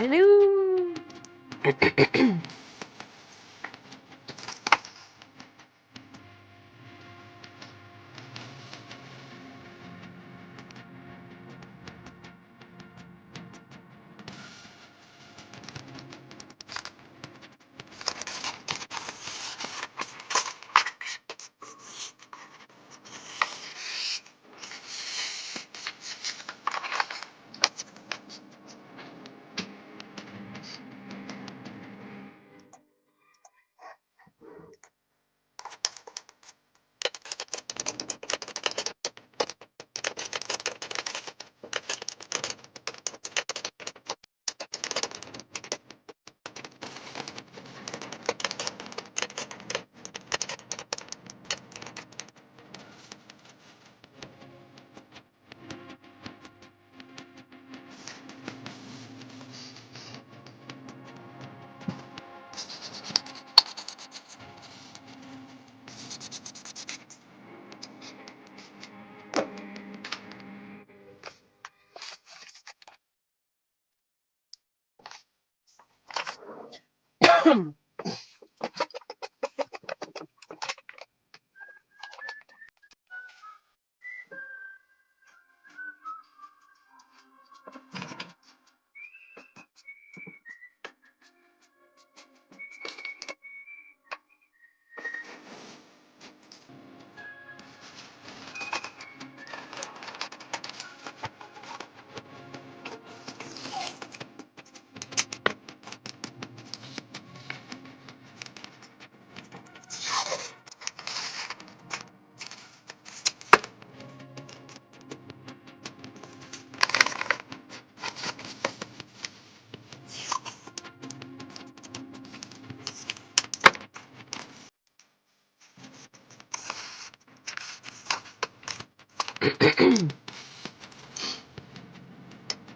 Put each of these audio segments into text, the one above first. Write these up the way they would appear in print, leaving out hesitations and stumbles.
Hello.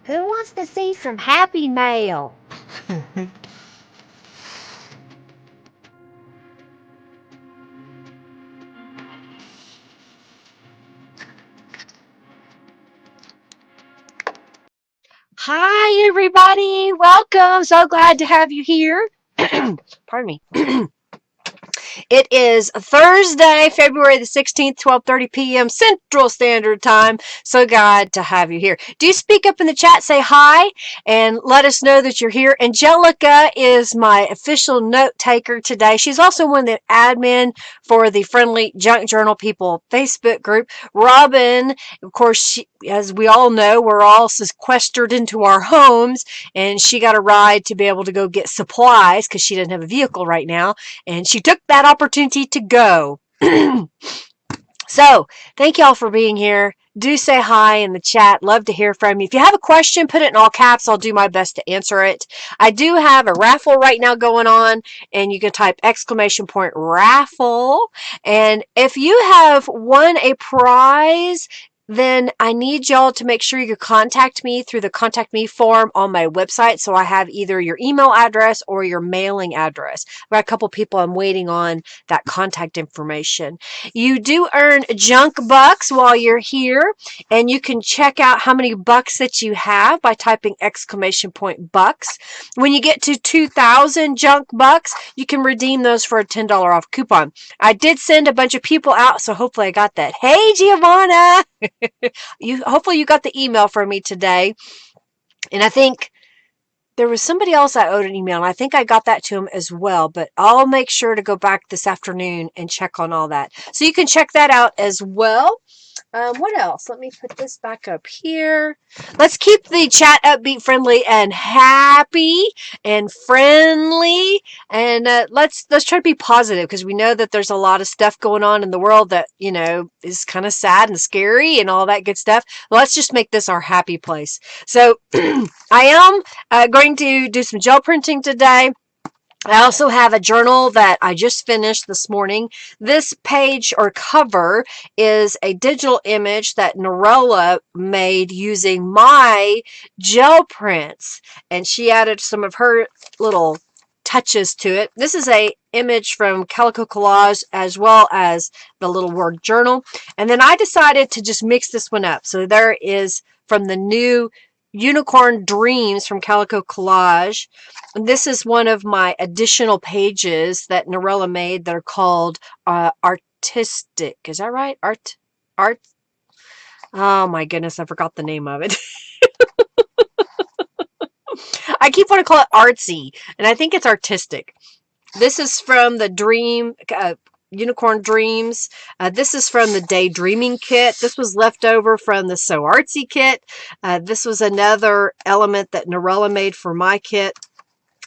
Who wants to see some happy mail? Hi, everybody. Welcome. So glad to have you here. Pardon me. It is Thursday, February the 16th, 12:30 p.m. Central Standard Time. So glad to have you here. Do speak up in the chat, say hi, and let us know that you're here. Angelica is my official note taker today. She's also one of the admin for the Friendly Junk Journal People Facebook group. Robin, of course, as we all know, we're all sequestered into our homes, and she got a ride to be able to go get supplies because she doesn't have a vehicle right now, and she took that opportunity to go. So, thank y'all for being here. Do say hi in the chat. Love to hear from you. If you have a question, put it in all caps. I'll do my best to answer it. I do have a raffle right now going on, and you can type !raffle. And if you have won a prize, then I need y'all to make sure you contact me through the contact me form on my website. So I have either your email address or your mailing address. I've got a couple people I'm waiting on that contact information. You do earn junk bucks while you're here, and you can check out how many bucks that you have by typing !bucks. When you get to 2,000 junk bucks, you can redeem those for a $10 off coupon. I did send a bunch of people out, so hopefully I got that. Hey, Giovanna! Hopefully you got the email from me today. And I think there was somebody else I owed an email, and I think I got that to him as well, but I'll make sure to go back this afternoon and check on all that. So you can check that out as well. What else? Let me put this back up here. Let's keep the chat upbeat, friendly, and happy and friendly. And let's try to be positive, because we know that there's a lot of stuff going on in the world that, is kind of sad and scary and all that good stuff. Let's just make this our happy place. So I am going to do some gel printing today. I also have a journal that I just finished this morning. This page or cover is a digital image that Norella made using my gel prints, and she added some of her little touches to it. This is a image from Calico Collage as well as the little word journal. And then I decided to just mix this one up. So there is from the new Unicorn Dreams from Calico Collage. And this is one of my additional pages that Norella made that are called Artistic. Is that right? Art. Oh my goodness, I forgot the name of it. I keep wanting to call it artsy, and I think it's artistic. This is from the Unicorn Dreams. This is from the Daydreaming kit. This was left over from the So Artsy kit. This was another element that Norella made for my kit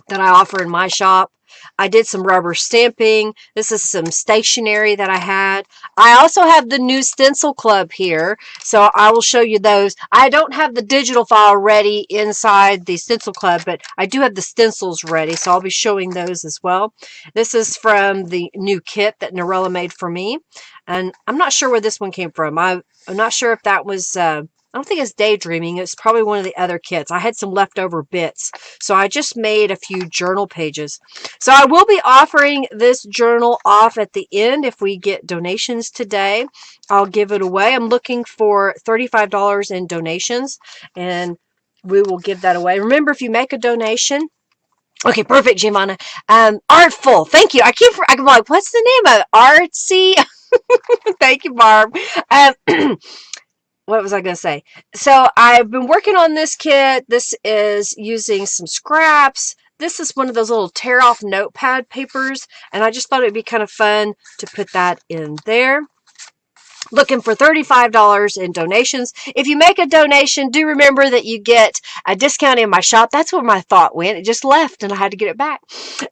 that I offer in my shop. I did some rubber stamping. This is some stationery that I had. I also have the new stencil club here, so I will show you those. I don't have the digital file ready inside the stencil club, but I do have the stencils ready, so I'll be showing those as well. This is from the new kit that Norella made for me, and I'm not sure where this one came from. I'm not sure if that was... I don't think it's Daydreaming. It's probably one of the other kits. I had some leftover bits, so I just made a few journal pages. So I will be offering this journal off at the end if we get donations today. I'll give it away. I'm looking for $35 in donations, and we will give that away. Remember, if you make a donation... Okay, perfect, Giovanna. Artful. Thank you. I'm like, what's the name of it? Artsy? Thank you, Barb. What was I going to say? So I've been working on this kit. This is using some scraps. This is one of those little tear off notepad papers, and I just thought it would be kind of fun to put that in there. Looking for $35 in donations. If you make a donation, do remember that you get a discount in my shop. That's where my thought went. It just left and I had to get it back.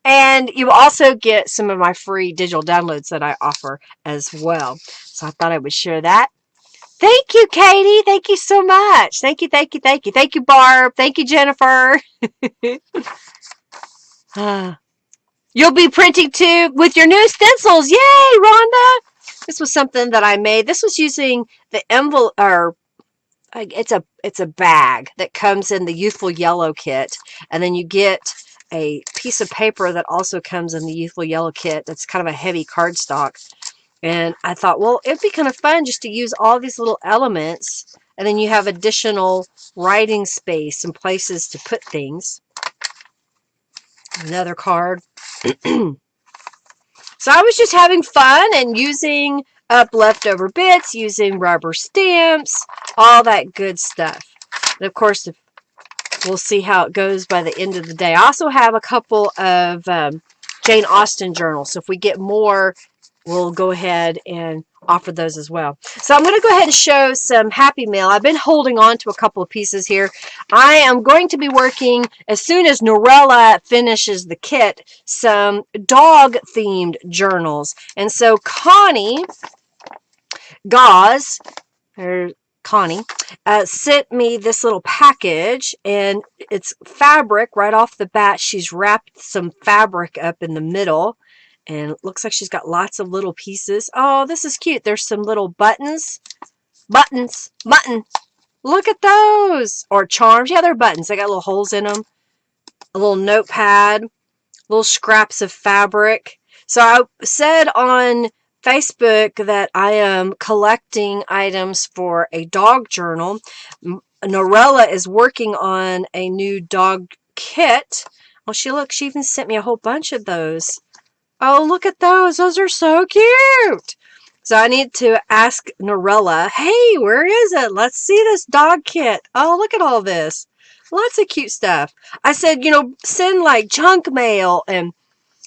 And you also get some of my free digital downloads that I offer as well. So I thought I would share that. Thank you, Katie. Thank you so much. Thank you, thank you, thank you. Thank you, Barb. Thank you, Jennifer. You'll be printing too with your new stencils. Yay, Rhonda. This was something that I made. This was using the envelope, or it's a bag that comes in the Youthful Yellow kit. And then you get a piece of paper that also comes in the Youthful Yellow kit. That's kind of a heavy cardstock. And I thought, well, it'd be kind of fun just to use all these little elements, and then you have additional writing space and places to put things. Another card. So I was just having fun and using up leftover bits, using rubber stamps, all that good stuff. And of course, we'll see how it goes by the end of the day. I also have a couple of Jane Austen journals, so if we get more, we'll go ahead and offer those as well. So I'm going to go ahead and show some Happy Mail. I've been holding on to a couple of pieces here. I am going to be working, as soon as Norella finishes the kit, some dog-themed journals. And so Connie Gauze, or Connie, sent me this little package, and it's fabric right off the bat. She's wrapped some fabric up in the middle. And it looks like she's got lots of little pieces. Oh, this is cute. There's some little buttons. Button. Look at those. Or charms. Yeah, they're buttons. They got little holes in them. A little notepad. Little scraps of fabric. So I said on Facebook that I am collecting items for a dog journal. Norella is working on a new dog kit. Well, she even sent me a whole bunch of those. Oh, look at those. Those are so cute. So I need to ask Norella, hey, where is it? Let's see this dog kit. Oh, look at all this. Lots of cute stuff. I said, send like junk mail. And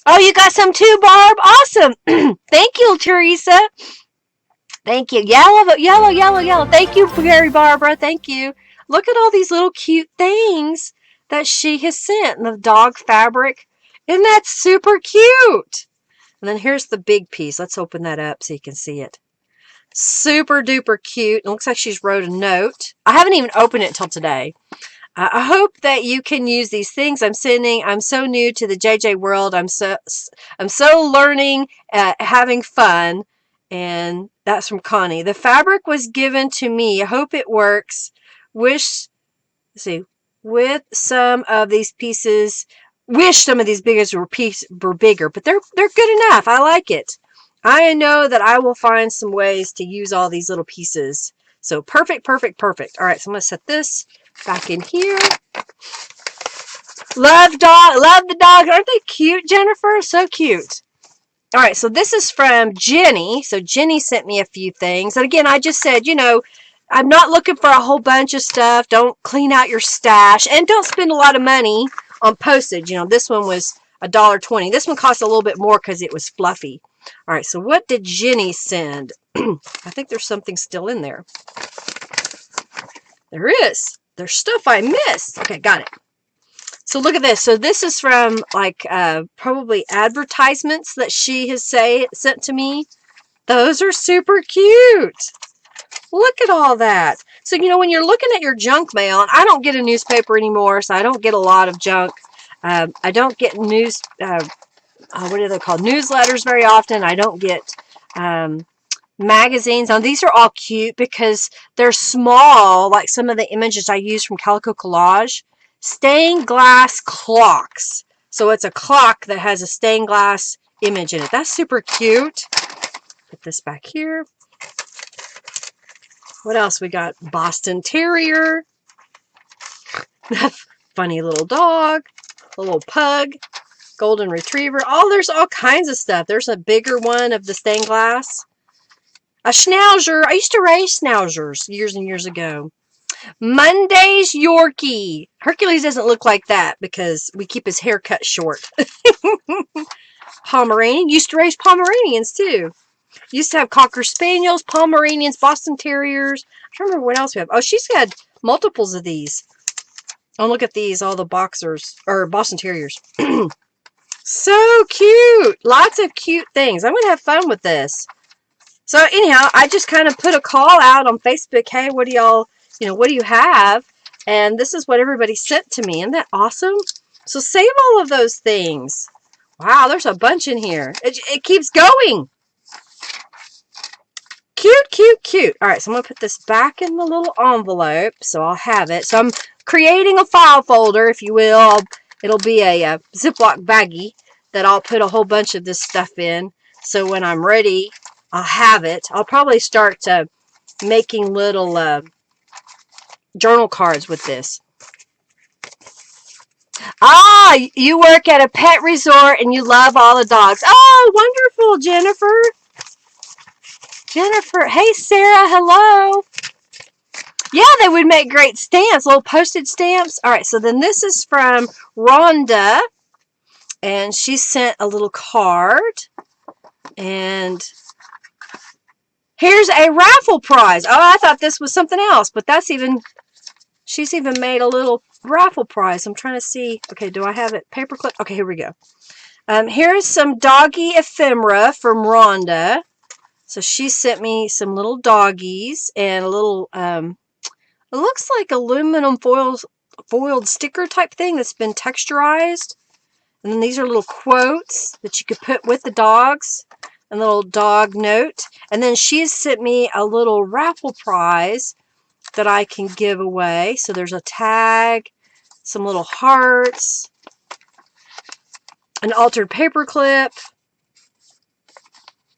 oh, you got some too, Barb? Awesome. Thank you, Teresa. Thank you. Yellow. Thank you, Gary Barbara. Thank you. Look at all these little cute things that she has sent. And the dog fabric. Isn't that super cute? And then here's the big piece. Let's open that up so you can see it. Super duper cute. It looks like she's wrote a note. I haven't even opened it until today. I hope that you can use these things I'm sending. I'm so new to the JJ world. I'm so learning, having fun. And that's from Connie. The fabric was given to me. I hope it works. With some of these pieces... Wish some of these bigger were bigger, but they're good enough. I like it. I know that I will find some ways to use all these little pieces. So perfect. All right, so I'm going to set this back in here. Love the dog. Aren't they cute, Jennifer? So cute. All right, so this is from Jenny. So Jenny sent me a few things. And again, I just said, you know, I'm not looking for a whole bunch of stuff. Don't clean out your stash. And don't spend a lot of money on postage. You know, this one was $1.20. This one cost a little bit more because it was fluffy. All right, so what did Jenny send? I think there's something still in there. There is. There's stuff I missed. Okay, got it. So look at this. So this is from like probably advertisements that she has sent to me. Those are super cute. Look at all that. So, you know, when you're looking at your junk mail, and I don't get a newspaper anymore, so I don't get a lot of junk. I don't get what are they called? Newsletters very often. I don't get magazines. Now, these are all cute because they're small, like some of the images I use from Calico Collage. Stained glass clocks. So it's a clock that has a stained glass image in it. That's super cute. Put this back here. What else we got? Boston Terrier. Funny little dog. A little pug. Golden Retriever. Oh, there's all kinds of stuff. There's a bigger one of the stained glass. A Schnauzer. I used to raise Schnauzers years and years ago. Monday's Yorkie. Hercules doesn't look like that because we keep his hair cut short. Pomeranian. Used to raise Pomeranians too. Used to have Cocker Spaniels, Pomeranians, Boston Terriers. I don't remember what else we have. Oh, she's had multiples of these. Oh, look at these. All the boxers or Boston Terriers. So cute. Lots of cute things. I'm going to have fun with this. So anyhow, I just kind of put a call out on Facebook. Hey, what do y'all... You know, what do you have? And this is what everybody sent to me. Isn't that awesome? So save all of those things. Wow, there's a bunch in here. It keeps going. Cute, cute, cute. All right, so I'm going to put this back in the little envelope so I'll have it. So I'm creating a file folder, if you will. It'll be a Ziploc baggie that I'll put a whole bunch of this stuff in. So when I'm ready, I'll have it. I'll probably start making little... journal cards with this. Ah, you work at a pet resort and you love all the dogs. Oh, wonderful, Jennifer. Jennifer. Hey, Sarah. Hello. Yeah, they would make great stamps, little postage stamps. All right, so then this is from Rhonda, and she sent a little card. And here's a raffle prize. Oh, I thought this was something else, but that's even... She's even made a little raffle prize. I'm trying to see. Okay, do I have it? Paperclip. Okay, here we go. Here's some doggy ephemera from Rhonda. So she sent me some little doggies and a little, it looks like aluminum foiled sticker type thing that's been texturized. And then these are little quotes that you could put with the dogs. A little dog note. And then she's sent me a little raffle prize that I can give away. So there's a tag, some little hearts, an altered paper clip.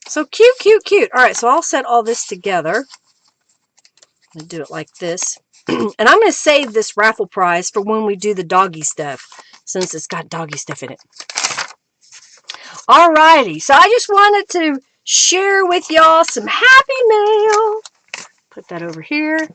So cute, cute, cute. All right, so I'll set all this together. I'm going to do it like this. And I'm going to save this raffle prize for when we do the doggy stuff, since it's got doggy stuff in it. All righty, so I just wanted to share with y'all some happy mail. Put that over here.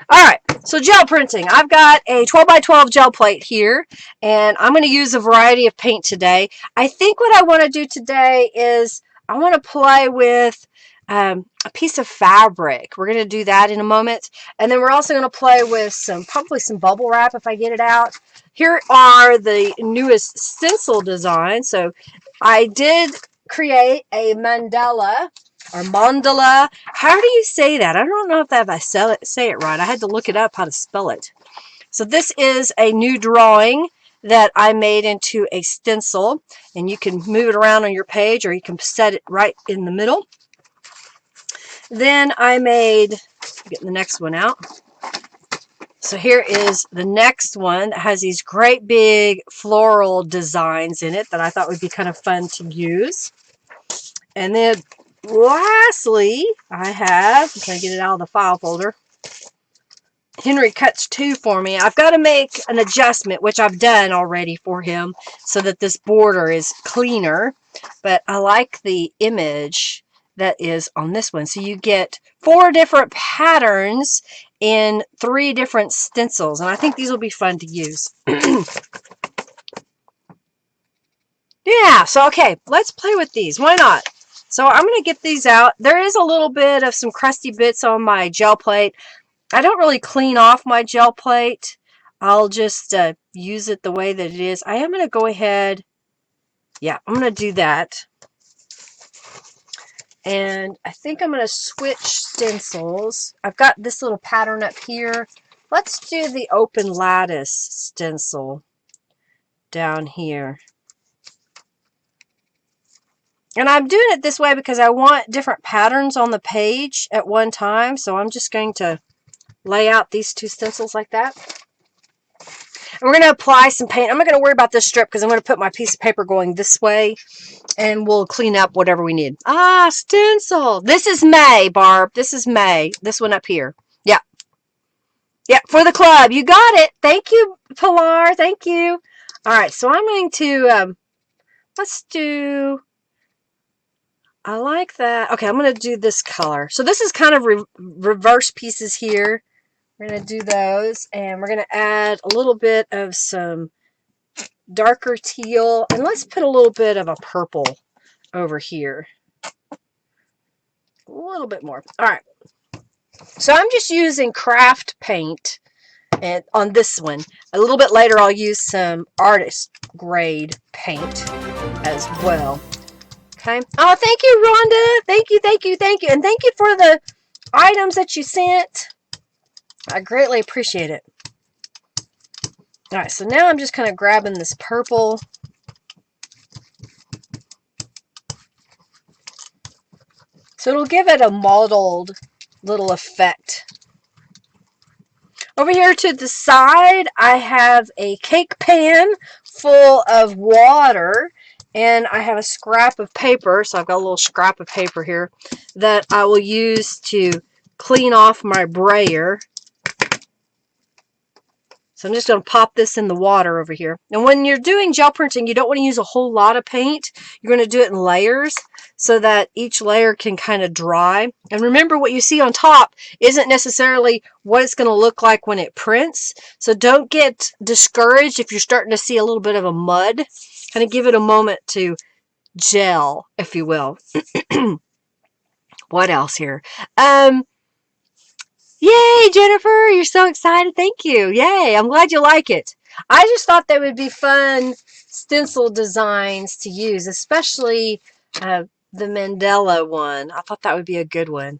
All right, so gel printing. I've got a 12 by 12 gel plate here, and I'm going to use a variety of paint today. I think what I want to do today is I want to play with a piece of fabric. We're going to do that in a moment, and then we're also going to play with probably some bubble wrap if I get it out. Here are the newest stencil designs. So I did create a mandala. Or mandala. How do you say that? I don't know if I say it right. I had to look it up how to spell it. So this is a new drawing that I made into a stencil. And you can move it around on your page or you can set it right in the middle. Then I made, getting the next one out. So here is the next one that has these great big floral designs in it that I thought would be kind of fun to use. And then lastly, I have, I'm trying to get it out of the file folder. Henry cuts 2 for me. I've got to make an adjustment, which I've done already for him, so that this border is cleaner. But I like the image that is on this one. So you get 4 different patterns in 3 different stencils. And I think these will be fun to use. Yeah, so okay, let's play with these. Why not? So I'm going to get these out. There is a little bit of some crusty bits on my gel plate. I don't really clean off my gel plate. I'll just use it the way that it is. I am going to go ahead. Yeah, I'm going to do that. And I think I'm going to switch stencils. I've got this little pattern up here. Let's do the open lattice stencil down here. And I'm doing it this way because I want different patterns on the page at one time. So I'm just going to lay out these 2 stencils like that. And we're going to apply some paint. I'm not going to worry about this strip because I'm going to put my piece of paper going this way. And we'll clean up whatever we need. Ah, stencil. This is May, Barb. This is May. This one up here. Yeah. Yeah, for the club. You got it. Thank you, Pilar. Thank you. All right, so I'm going to, let's do... I like that. Okay, I'm going to do this color. So this is kind of reverse pieces here. We're going to do those. And we're going to add a little bit of some darker teal. And let's put a little bit of a purple over here. A little bit more. All right. So I'm just using craft paint and on this one. A little bit later I'll use some artist grade paint as well. Okay. Oh, thank you, Rhonda. Thank you, thank you, thank you. And thank you for the items that you sent. I greatly appreciate it. All right, so now I'm just kind of grabbing this purple. So it'll give it a mottled little effect. Over here to the side, I have a cake pan full of water. And I have a scrap of paper, so I've got a little scrap of paper here that I will use to clean off my brayer. So I'm just going to pop this in the water over here. And when you're doing gel printing, you don't want to use a whole lot of paint. You're going to do it in layers so that each layer can kind of dry. And remember, what you see on top isn't necessarily what it's going to look like when it prints. So don't get discouraged if you're starting to see a little bit of a mud. Kind of give it a moment to gel, if you will. What else here? Yay, Jennifer! You're so excited. Thank you. Yay, I'm glad you like it. I just thought they would be fun stencil designs to use, especially the Mandela one. I thought that would be a good one.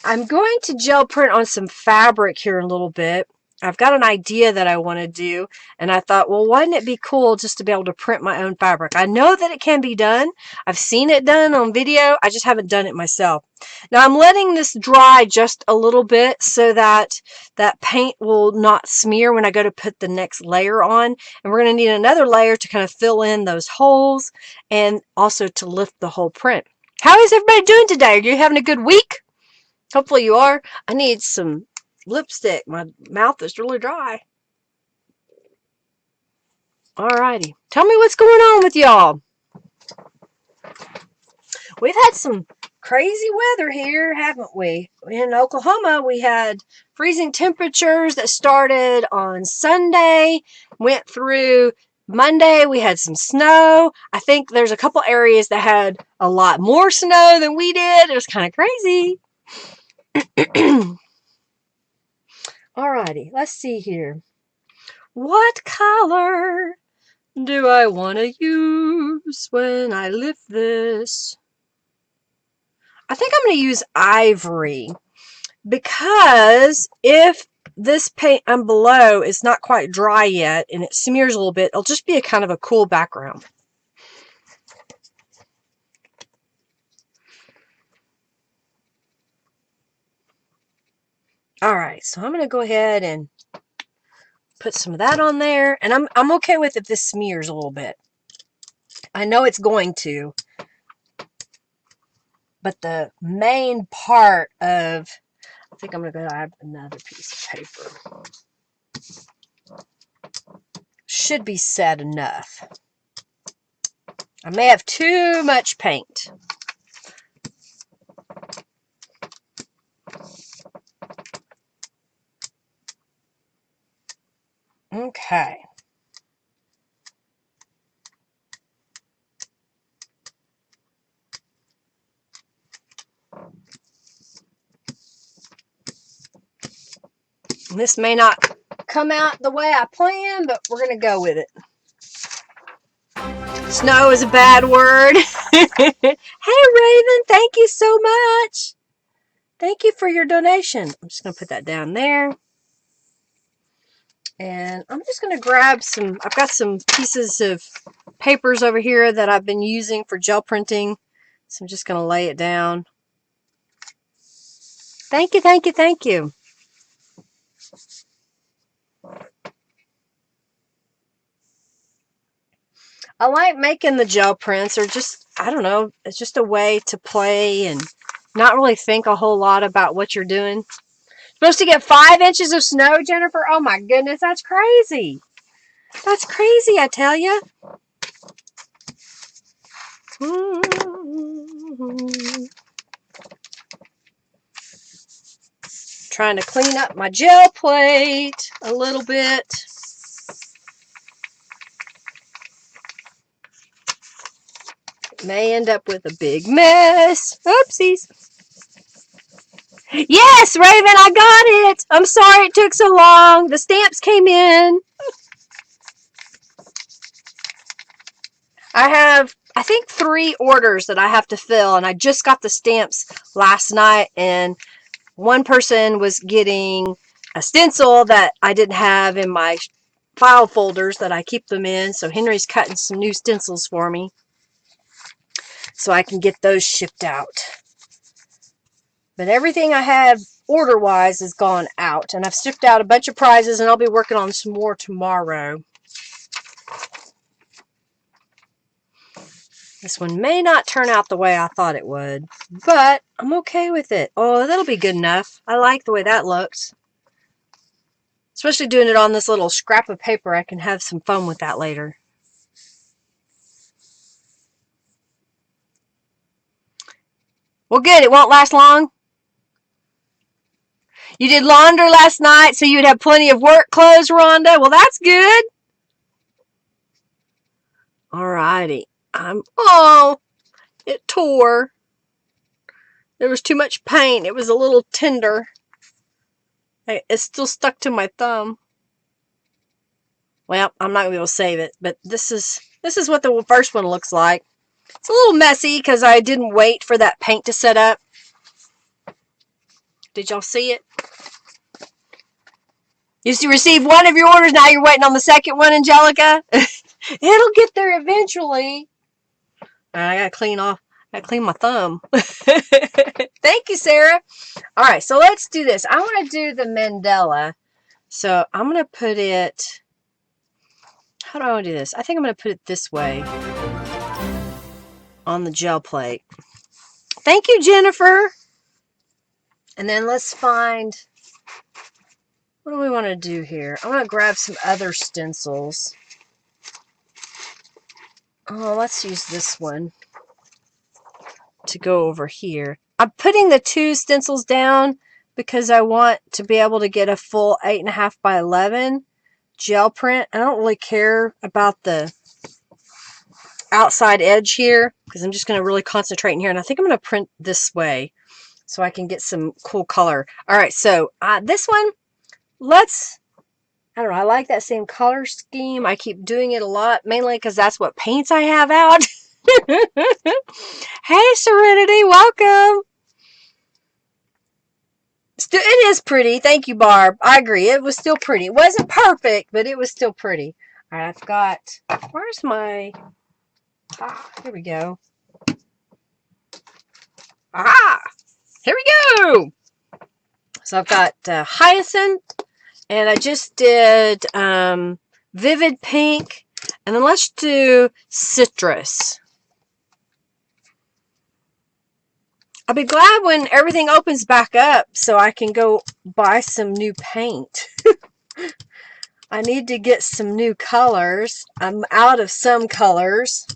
I'm going to gel print on some fabric here in a little bit. I've got an idea that I want to do, and I thought, well, wouldn't it be cool just to be able to print my own fabric? I know that it can be done. I've seen it done on video. I just haven't done it myself. Now, I'm letting this dry just a little bit so that that paint will not smear when I go to put the next layer on. And we're going to need another layer to kind of fill in those holes and also to lift the whole print. How is everybody doing today? Are you having a good week? Hopefully you are. I need some lipstick. My mouth is really dry. Alrighty. Tell me what's going on with y'all. We've had some crazy weather here, haven't we? In Oklahoma, we had freezing temperatures that started on Sunday, went through Monday. We had some snow. I think there's a couple areas that had a lot more snow than we did. It was kind of crazy. Alrighty, let's see here. What color do I want to use when I lift this? I think I'm going to use ivory because if this paint I'm below is not quite dry yet and it smears a little bit, it'll just be a kind of a cool background. Alright, so I'm going to go ahead and put some of that on there. And I'm okay with if this smears a little bit. I know it's going to. But the main part of think I'm going to grab another piece of paper. Should be set enough. I may have too much paint. Okay. This may not come out the way I planned, but we're going to go with it. Snow is a bad word. Hey, Raven, thank you so much. Thank you for your donation. I'm just going to put that down there. And I'm just going to grab some, I've got some pieces of papers over here that I've been using for gel printing. So I'm just going to lay it down. Thank you, thank you, thank you. I like making the gel prints, or just, I don't know, it's just a way to play and not really think a whole lot about what you're doing. Supposed to get 5 inches of snow, Jennifer? Oh my goodness, that's crazy. That's crazy, I tell you. Trying to clean up my gel plate a little bit. May end up with a big mess. Oopsies. Yes, Raven, I got it. I'm sorry it took so long. The stamps came in. I have, I think, 3 orders that I have to fill, and I just got the stamps last night, and one person was getting a stencil that I didn't have in my file folders that I keep them in, so Henry's cutting some new stencils for me so I can get those shipped out. But everything I have order-wise is gone out, and I've shipped out a bunch of prizes, and I'll be working on some more tomorrow. This one may not turn out the way I thought it would, but I'm okay with it. Oh, that'll be good enough. I like the way that looks. Especially doing it on this little scrap of paper, I can have some fun with that later. Well, good. It won't last long. You did laundry last night, so you'd have plenty of work clothes, Rhonda. Well, that's good. Alrighty. Oh, it tore. There was too much paint. It was a little tender. It's still stuck to my thumb. Well, I'm not going to be able to save it, but this is what the first one looks like. It's a little messy because I didn't wait for that paint to set up. Did y'all see it? You received one of your orders, now you're waiting on the second one, Angelica? It'll get there eventually. I gotta clean my thumb. Thank you, Sarah. All right, so let's do this. I want to do the mandala. So I'm going to put it, how do I want to do this? I think I'm going to put it this way on the gel plate. Thank you, Jennifer. And then let's find, what do we want to do here? I want to grab some other stencils. Oh, let's use this one to go over here. I'm putting the 2 stencils down because I want to be able to get a full 8.5 by 11 gel print. I don't really care about the outside edge here because I'm just going to really concentrate in here. And I think I'm going to print this way so I can get some cool color. All right, so this one, I don't know, I like that same color scheme. I keep doing it a lot, mainly because that's what paints I have out. Hey, Serenity, welcome. It is pretty. Thank you, Barb. I agree. It was still pretty. It wasn't perfect, but it was still pretty. All right, I've got, where's my, here we go. Aha! Here we go! So I've got hyacinth, and I just did vivid pink, and then let's do citrus. I'll be glad when everything opens back up so I can go buy some new paint. I need to get some new colors. I'm out of some colors.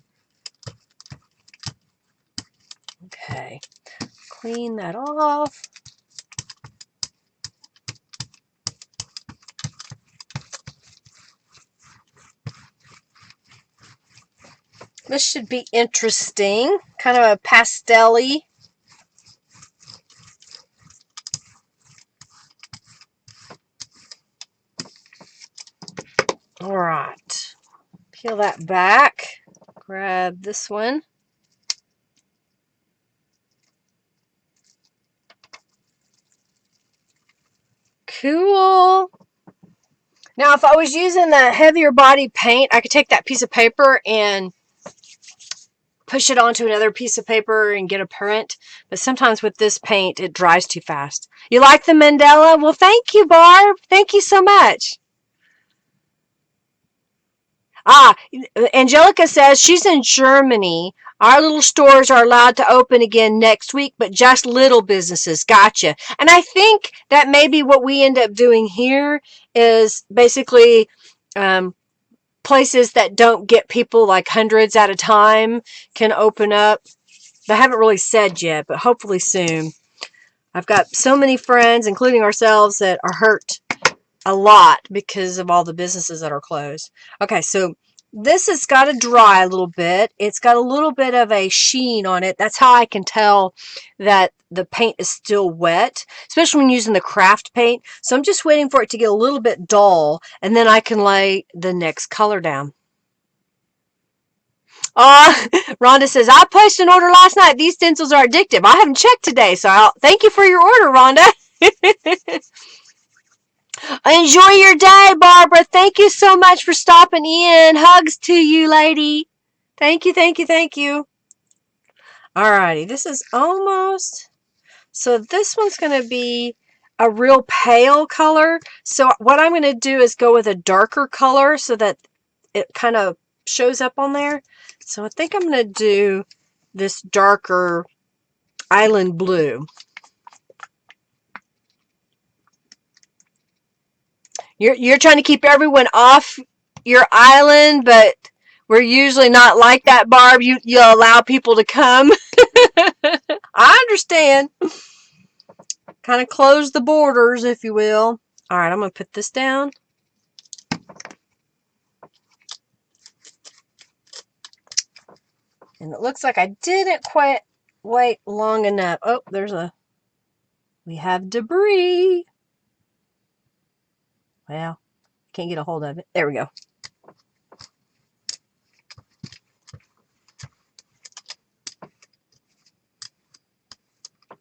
Okay, clean that off. This should be interesting. Kind of a pastel-y. All right. Peel that back. Grab this one. Cool. Now, if I was using the heavier body paint, I could take that piece of paper and push it onto another piece of paper and get a print. But sometimes with this paint, it dries too fast. You like the mandala? Well, thank you, Barb. Thank you so much. Ah, Angelica says she's in Germany. Our little stores are allowed to open again next week, but just little businesses. Gotcha. And I think that maybe what we end up doing here is basically places that don't get people like hundreds at a time can open up. They haven't really said yet, but hopefully soon. I've got so many friends, including ourselves, that are hurt a lot because of all the businesses that are closed. Okay, so this has got to dry a little bit. It's got a little bit of a sheen on it. That's how I can tell that the paint is still wet, especially when using the craft paint. So I'm just waiting for it to get a little bit dull, and then I can lay the next color down. Rhonda says, I placed an order last night. These stencils are addictive. I haven't checked today, so thank you for your order, Rhonda. Enjoy your day, Barbara. Thank you so much for stopping in. Hugs to you, lady. Thank you, thank you, thank you. Alrighty, this is almost... So this one's going to be a real pale color. So what I'm going to do is go with a darker color so that it kind of shows up on there. So I think I'm going to do this darker island blue. You're trying to keep everyone off your island, but we're usually not like that, Barb. You allow people to come. I understand. Kind of close the borders, if you will. All right, I'm going to put this down. And it looks like I didn't quite wait long enough. Oh, we have debris. Well, can't get a hold of it. There we go.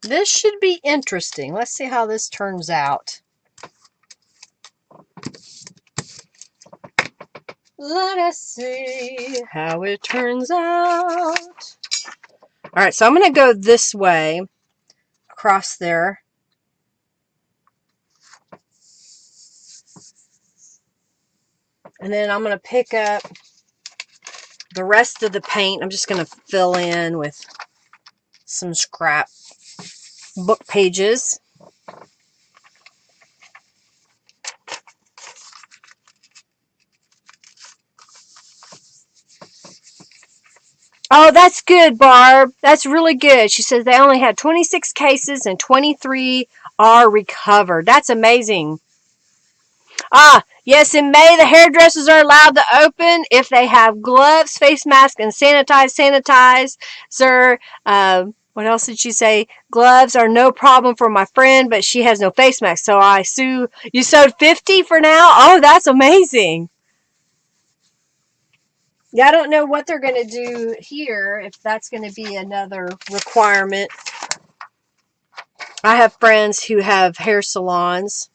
This should be interesting. Let's see how this turns out. Let us see how it turns out. All right, so I'm going to go this way across there. And then I'm going to pick up the rest of the paint. I'm just going to fill in with some scrap book pages. Oh, that's good, Barb. That's really good. She says they only had 26 cases and 23 are recovered. That's amazing. Yes, in May, the hairdressers are allowed to open if they have gloves, face mask, and sanitize. Sir, what else did she say? Gloves are no problem for my friend, but she has no face mask. So I sue. You sewed 50 for now? Oh, that's amazing. Yeah, I don't know what they're going to do here, if that's going to be another requirement. I have friends who have hair salons.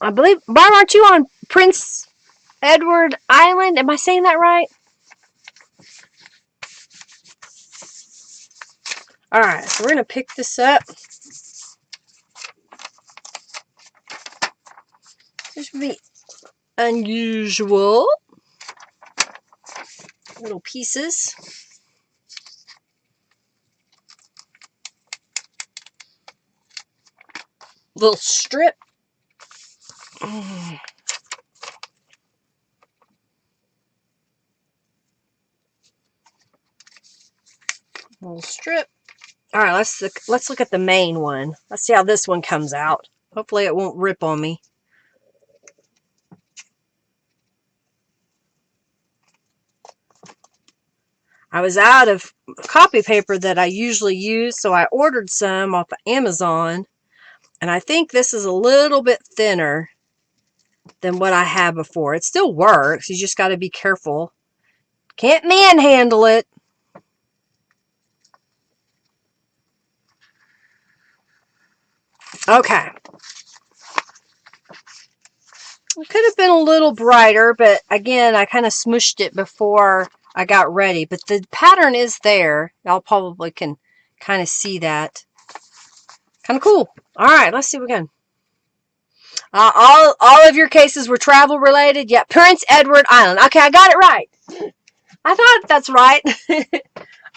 I believe, Barb, aren't you on Prince Edward Island? Am I saying that right? Alright, so we're going to pick this up. This would be unusual little pieces. Little strip. Little strip. All right, let's look at the main one. Let's see how this one comes out. Hopefully it won't rip on me. I was out of copy paper that I usually use, so I ordered some off of Amazon. And I think this is a little bit thinner than what I had before. It still works. You just got to be careful. Can't manhandle it. Okay. It could have been a little brighter, but again, I kind of smushed it before I got ready. But the pattern is there. Y'all probably can kind of see that. Kind of cool. All right, let's see what we can. All of your cases were travel related. Yeah, Prince Edward Island. Okay, I got it right. I thought that's right.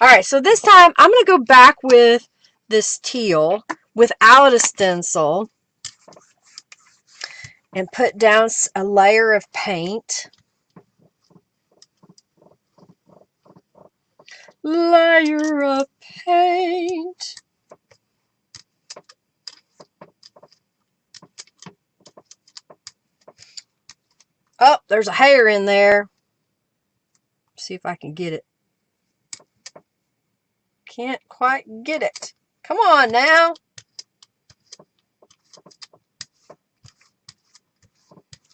All right, so this time I'm going to go back with this teal without a stencil and put down a layer of paint. Layer of paint. Oh, there's a hair in there. See if I can get it. Can't quite get it. Come on now.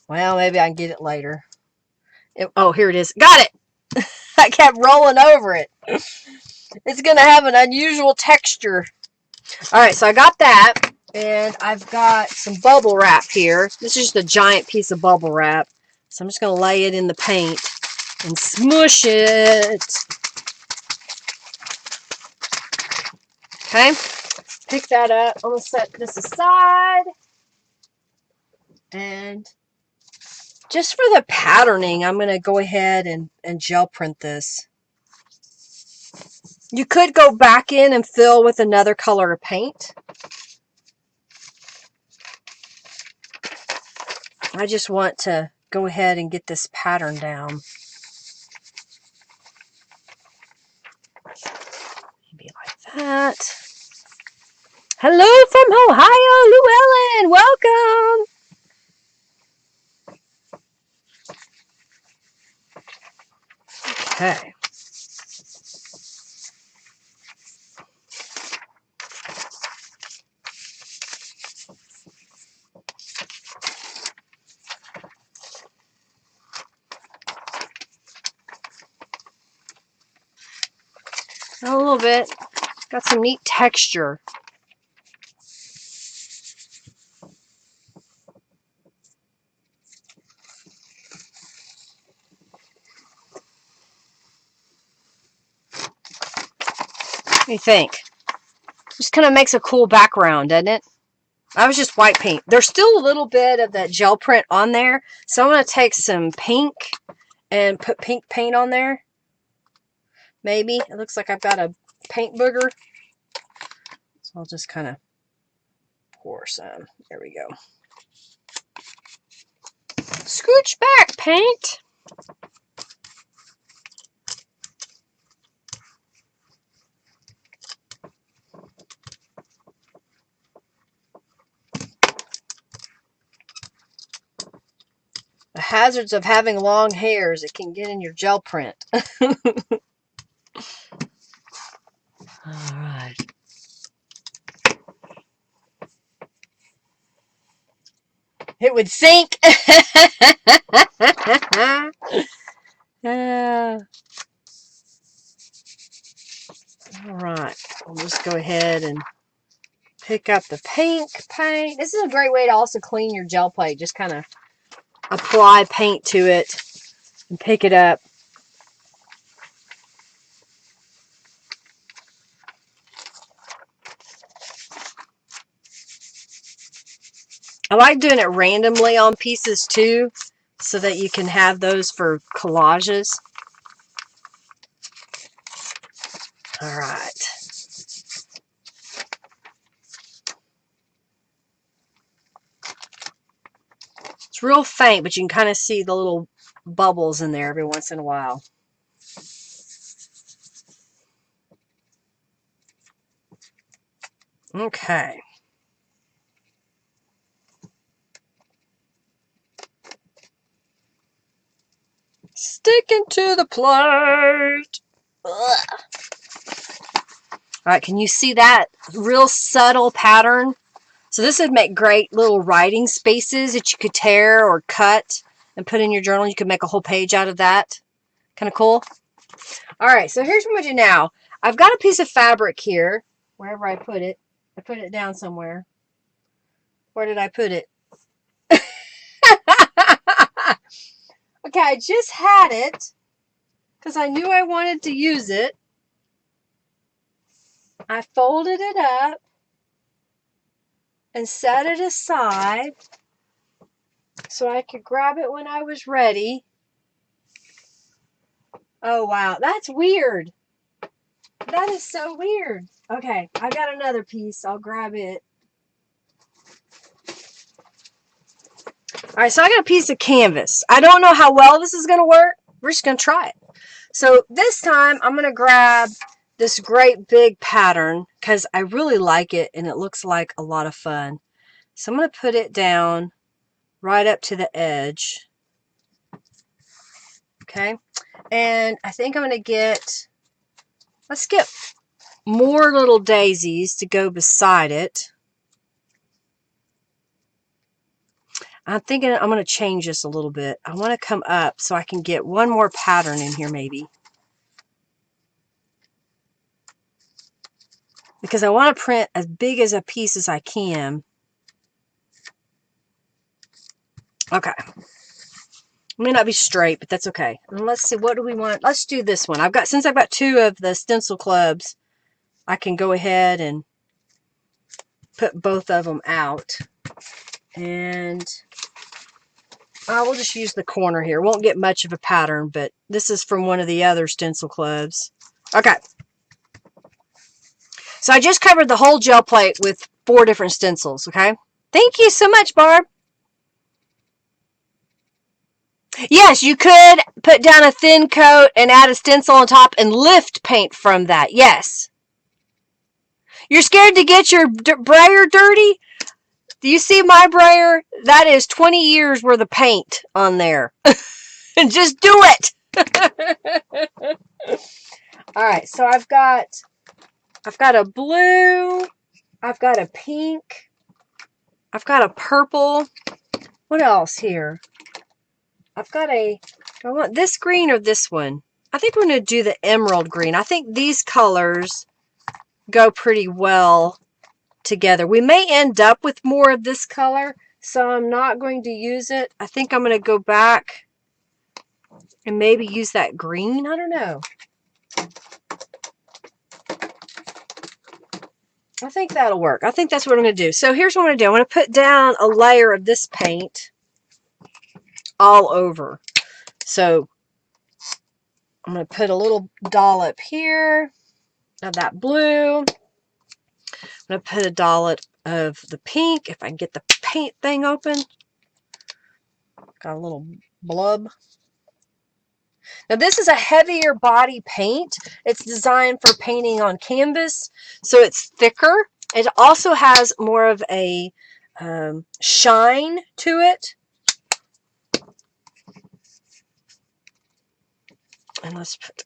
Well, maybe I can get it later. Oh, here it is. Got it. I kept rolling over it. It's going to have an unusual texture. All right, so I got that. And I've got some bubble wrap here. This is just a giant piece of bubble wrap. So I'm just going to lay it in the paint and smush it. Okay, pick that up. I'm going to set this aside. And just for the patterning, I'm going to go ahead and gel print this. You could go back in and fill with another color of paint. I just want to go ahead and get this pattern down. Maybe like that. Hello from Ohio, Llewellyn. Welcome. Okay. A little bit. Got some neat texture. What do you think? Just kind of makes a cool background, doesn't it? That was just white paint. There's still a little bit of that gel print on there. So I'm going to take some pink and put pink paint on there. Maybe. It looks like I've got a paint booger. So I'll just kind of pour some. There we go. Scooch back, paint. The hazards of having long hairs, it can get in your gel print. All right. It would sink. All right. I'll just go ahead and pick up the pink paint. This is a great way to also clean your gel plate. Just kind of apply paint to it and pick it up. I like doing it randomly on pieces too. so that you can have those for collages. All right. It's real faint, but you can kind of see the little bubbles in there every once in a while. Okay. Sticking to the plate. Ugh. All right, can you see that real subtle pattern? So this would make great little writing spaces that you could tear or cut and put in your journal. You could make a whole page out of that. Kind of cool. All right, so here's what I'm going to do now. I've got a piece of fabric here, wherever I put it. I put it down somewhere. Where did I put it? Okay, I just had it because I knew I wanted to use it. I folded it up and set it aside so I could grab it when I was ready. Oh, wow. That's weird. That is so weird. Okay, I got another piece. I'll grab it. All right, so I got a piece of canvas. I don't know how well this is going to work. We're just going to try it. So this time I'm going to grab this great big pattern because I really like it and it looks like a lot of fun. So I'm going to put it down right up to the edge. Okay, and I think I'm going to get, let's get more little daisies to go beside it. I'm thinking I'm going to change this a little bit. I want to come up so I can get one more pattern in here maybe. Because I want to print as big as a piece as I can. Okay. It may not be straight, but that's okay. And let's see, what do we want? Let's do this one. Since I've got two of the stencil clubs, I can go ahead and put both of them out. And I will just use the corner here. Won't get much of a pattern, but this is from one of the other stencil clubs. Okay. So I just covered the whole gel plate with 4 different stencils, okay? Thank you so much, Barb. Yes, you could put down a thin coat and add a stencil on top and lift paint from that. Yes. You're scared to get your brayer dirty? Do you see my brayer? That is 20 years worth of paint on there. Just do it. All right, so I've got a blue, I've got a pink, I've got a purple. What else here? I've got do I want this green or this one? I think we're going to do the emerald green. I think these colors go pretty well together. We may end up with more of this color, so I'm not going to use it. I think I'm going to go back and maybe use that green. I don't know. I think that'll work. I think that's what I'm going to do. So here's what I'm going to do. I'm going to put down a layer of this paint all over. So I'm going to put a little dollop here of that blue. I'm going to put a dollop of the pink, if I can get the paint thing open. Got a little blub. Now this is a heavier body paint. It's designed for painting on canvas, so it's thicker. It also has more of a shine to it. And let's put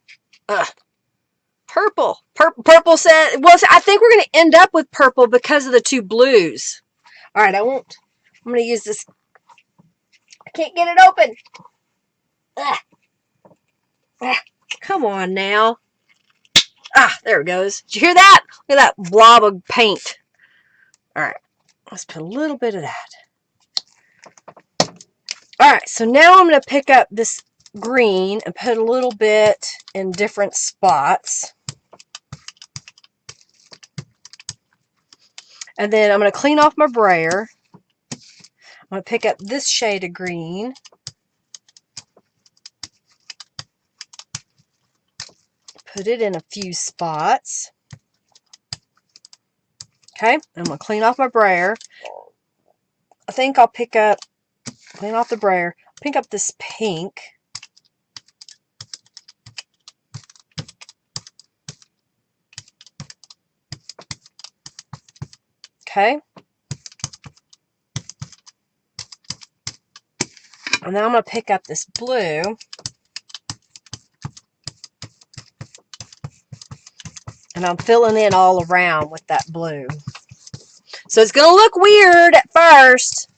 purple. Purple said, well, I think we're going to end up with purple because of the 2 blues. All right, I'm going to use this. I can't get it open. Come on now. There it goes. Did you hear that? Look at that blob of paint. All right, let's put a little bit of that. All right, so now I'm going to pick up this green and put a little bit in different spots. And then I'm going to clean off my brayer. I'm going to pick up this shade of green. put it in a few spots. Okay, I'm going to clean off my brayer. I think I'll clean off the brayer, pick up this pink. Okay. And then I'm going to pick up this blue. And I'm filling in all around with that blue. So it's going to look weird at first,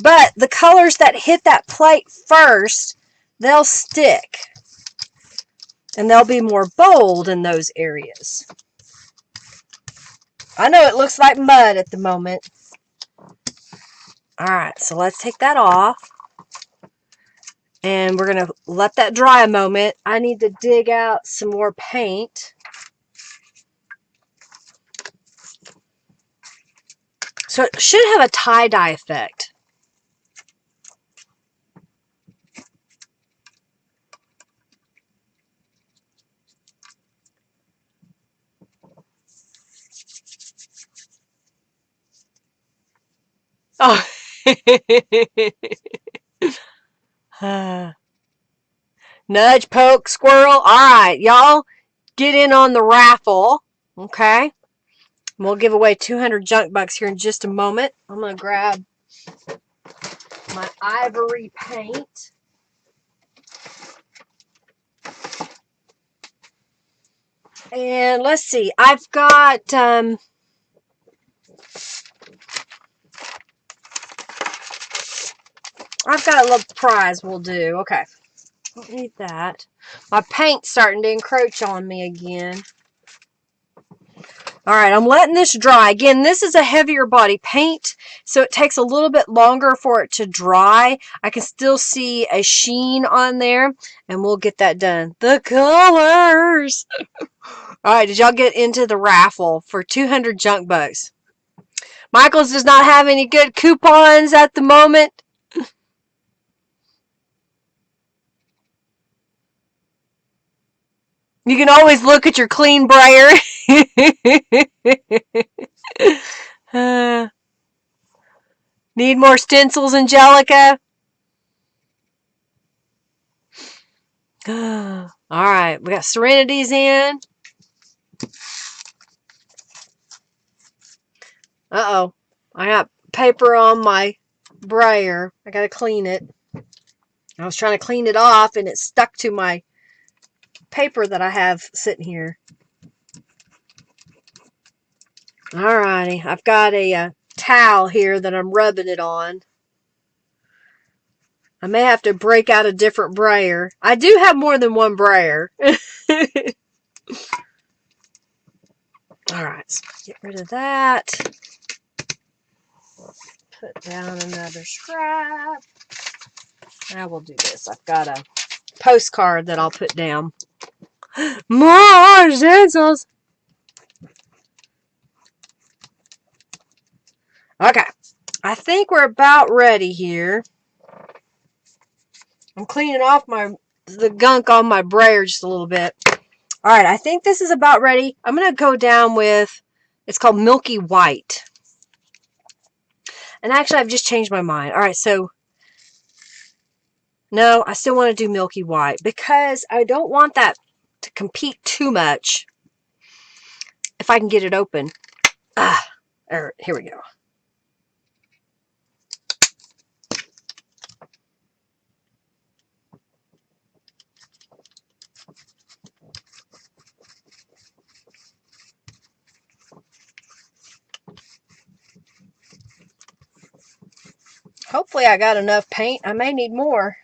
but the colors that hit that plate first, they'll stick. And they'll be more bold in those areas. I know it looks like mud at the moment. Alright, so let's take that off. And we're going to let that dry a moment. I need to dig out some more paint. So it should have a tie-dye effect. Oh. Nudge, poke, squirrel. All right, y'all get in on the raffle. Okay. We'll give away 200 junk bucks here in just a moment. I'm going to grab my ivory paint. And let's see. I've got a little prize we'll do. Okay. Don't need that. My paint's starting to encroach on me again. Alright, I'm letting this dry. Again, this is a heavier body paint, so it takes a little bit longer for it to dry. I can still see a sheen on there, and we'll get that done. The colors! Alright, did y'all get into the raffle for 200 junk bucks? Michael's does not have any good coupons at the moment. You can always look at your clean brayer. Need more stencils, Angelica? Alright, we got Serenity's in. Uh-oh. I got paper on my brayer. I gotta clean it. I was trying to clean it off and it stuck to my paper that I have sitting here. Alrighty. I've got a towel here that I'm rubbing it on. I may have to break out a different brayer. I do have more than one brayer. Alright, so get rid of that. Put down another scrap. I will do this. I've got a postcard that I'll put down. More stencils! Okay. I think we're about ready here. I'm cleaning off the gunk on my brayer just a little bit. Alright, I think this is about ready. I'm going to go down with, it's called Milky White. And actually, I've just changed my mind. Alright, so, no, I still want to do Milky White because I don't want that to compete too much if I can get it open. Here we go. Hopefully I got enough paint. I may need more.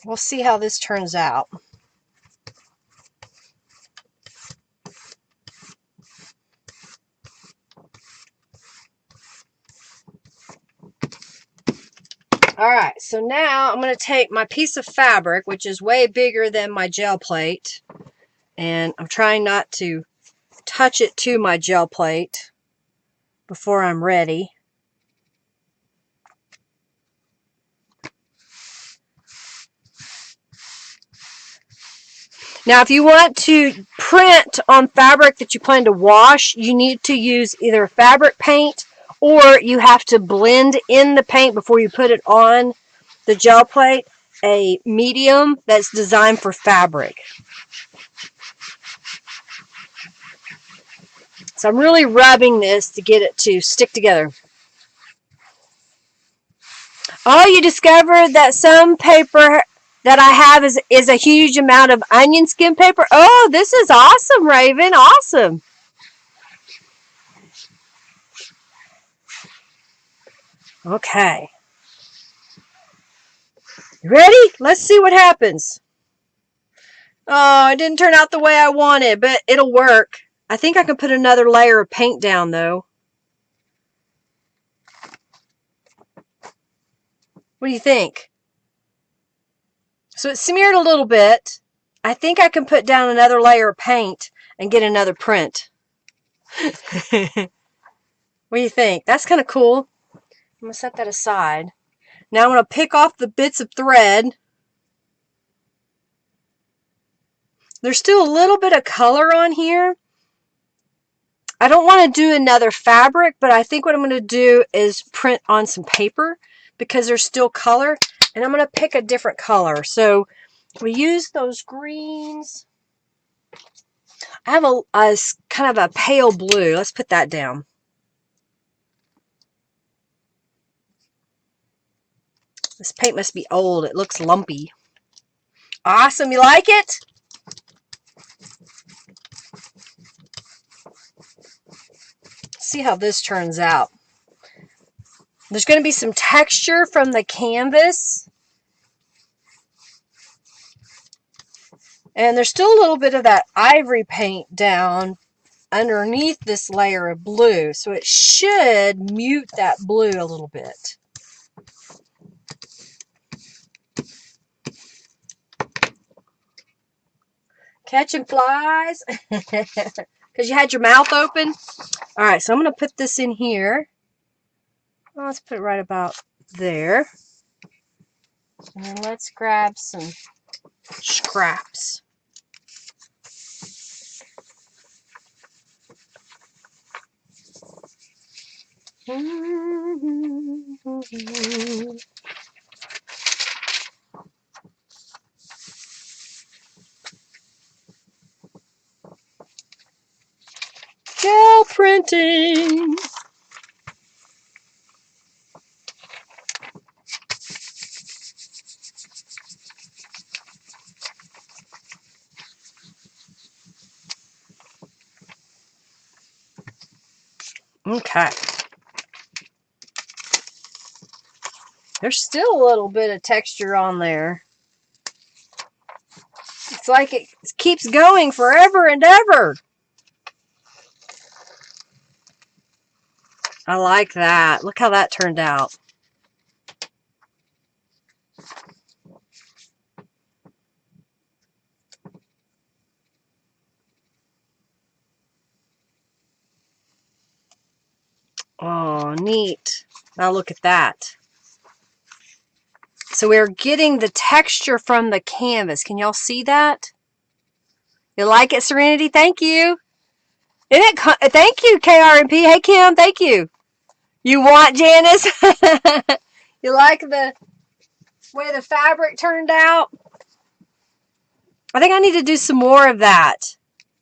We'll see how this turns out. Alright, so now I'm going to take my piece of fabric, which is way bigger than my gel plate, and I'm trying not to touch it to my gel plate before I'm ready. Now, if you want to print on fabric that you plan to wash, you need to use either fabric paint or you have to blend in the paint before you put it on the gel plate, a medium that's designed for fabric. So I'm really rubbing this to get it to stick together. Oh, you discovered that some paper that I have is a huge amount of onion skin paper? Oh, this is awesome, Raven. Awesome. Okay. You ready? Let's see what happens. Oh, it didn't turn out the way I wanted, but it'll work. I think I can put another layer of paint down, though. What do you think? So it smeared a little bit. I think I can put down another layer of paint and get another print. What do you think? That's kind of cool. I'm going to set that aside. Now I'm going to pick off the bits of thread. There's still a little bit of color on here. I don't want to do another fabric, but I think what I'm going to do is print on some paper because there's still color. And I'm going to pick a different color. So we use those greens. I have a kind of a pale blue. Let's put that down. This paint must be old. It looks lumpy. Awesome. You like it? See how this turns out. There's going to be some texture from the canvas. And there's still a little bit of that ivory paint down underneath this layer of blue. So it should mute that blue a little bit. Catching flies because you had your mouth open. All right, so I'm going to put this in here. Well, let's put it right about there. And then let's grab some scraps. Gel printing. Okay. There's still a little bit of texture on there. It's like it keeps going forever and ever. I like that. Look how that turned out. Oh, neat. Now look at that. So we're getting the texture from the canvas. Can y'all see that? You like it, Serenity? Thank you. Thank you, KRMP. Hey, Kim. Thank you. You want, Janice? You like the way the fabric turned out? I think I need to do some more of that.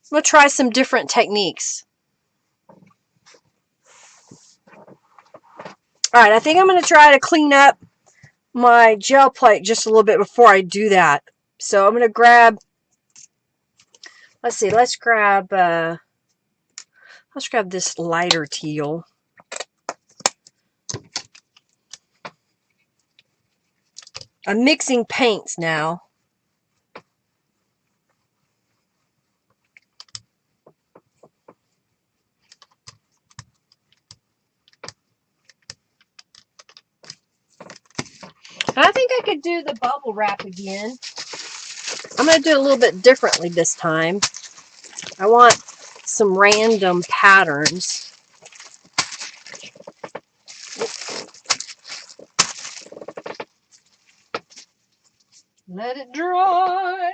I'm going to try some different techniques. All right, I think I'm going to try to clean up my gel plate just a little bit before I do that. So I'm going to grab, let's grab this lighter teal. I'm mixing paints now. I think I could do the bubble wrap again. I'm going to do it a little bit differently this time. I want some random patterns. Let it dry.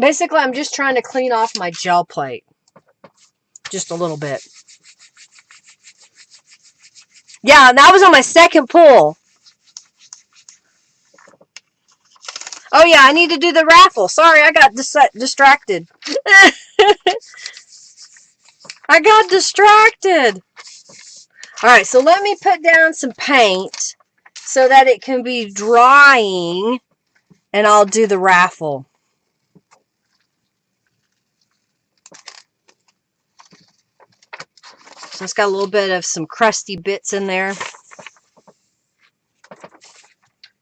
Basically, I'm just trying to clean off my gel plate. Just a little bit. Yeah, and that was on my second pull. Oh yeah, I need to do the raffle. Sorry, I got distracted. I got distracted. Alright, so let me put down some paint so that it can be drying, and I'll do the raffle. So it's got a little bit of some crusty bits in there.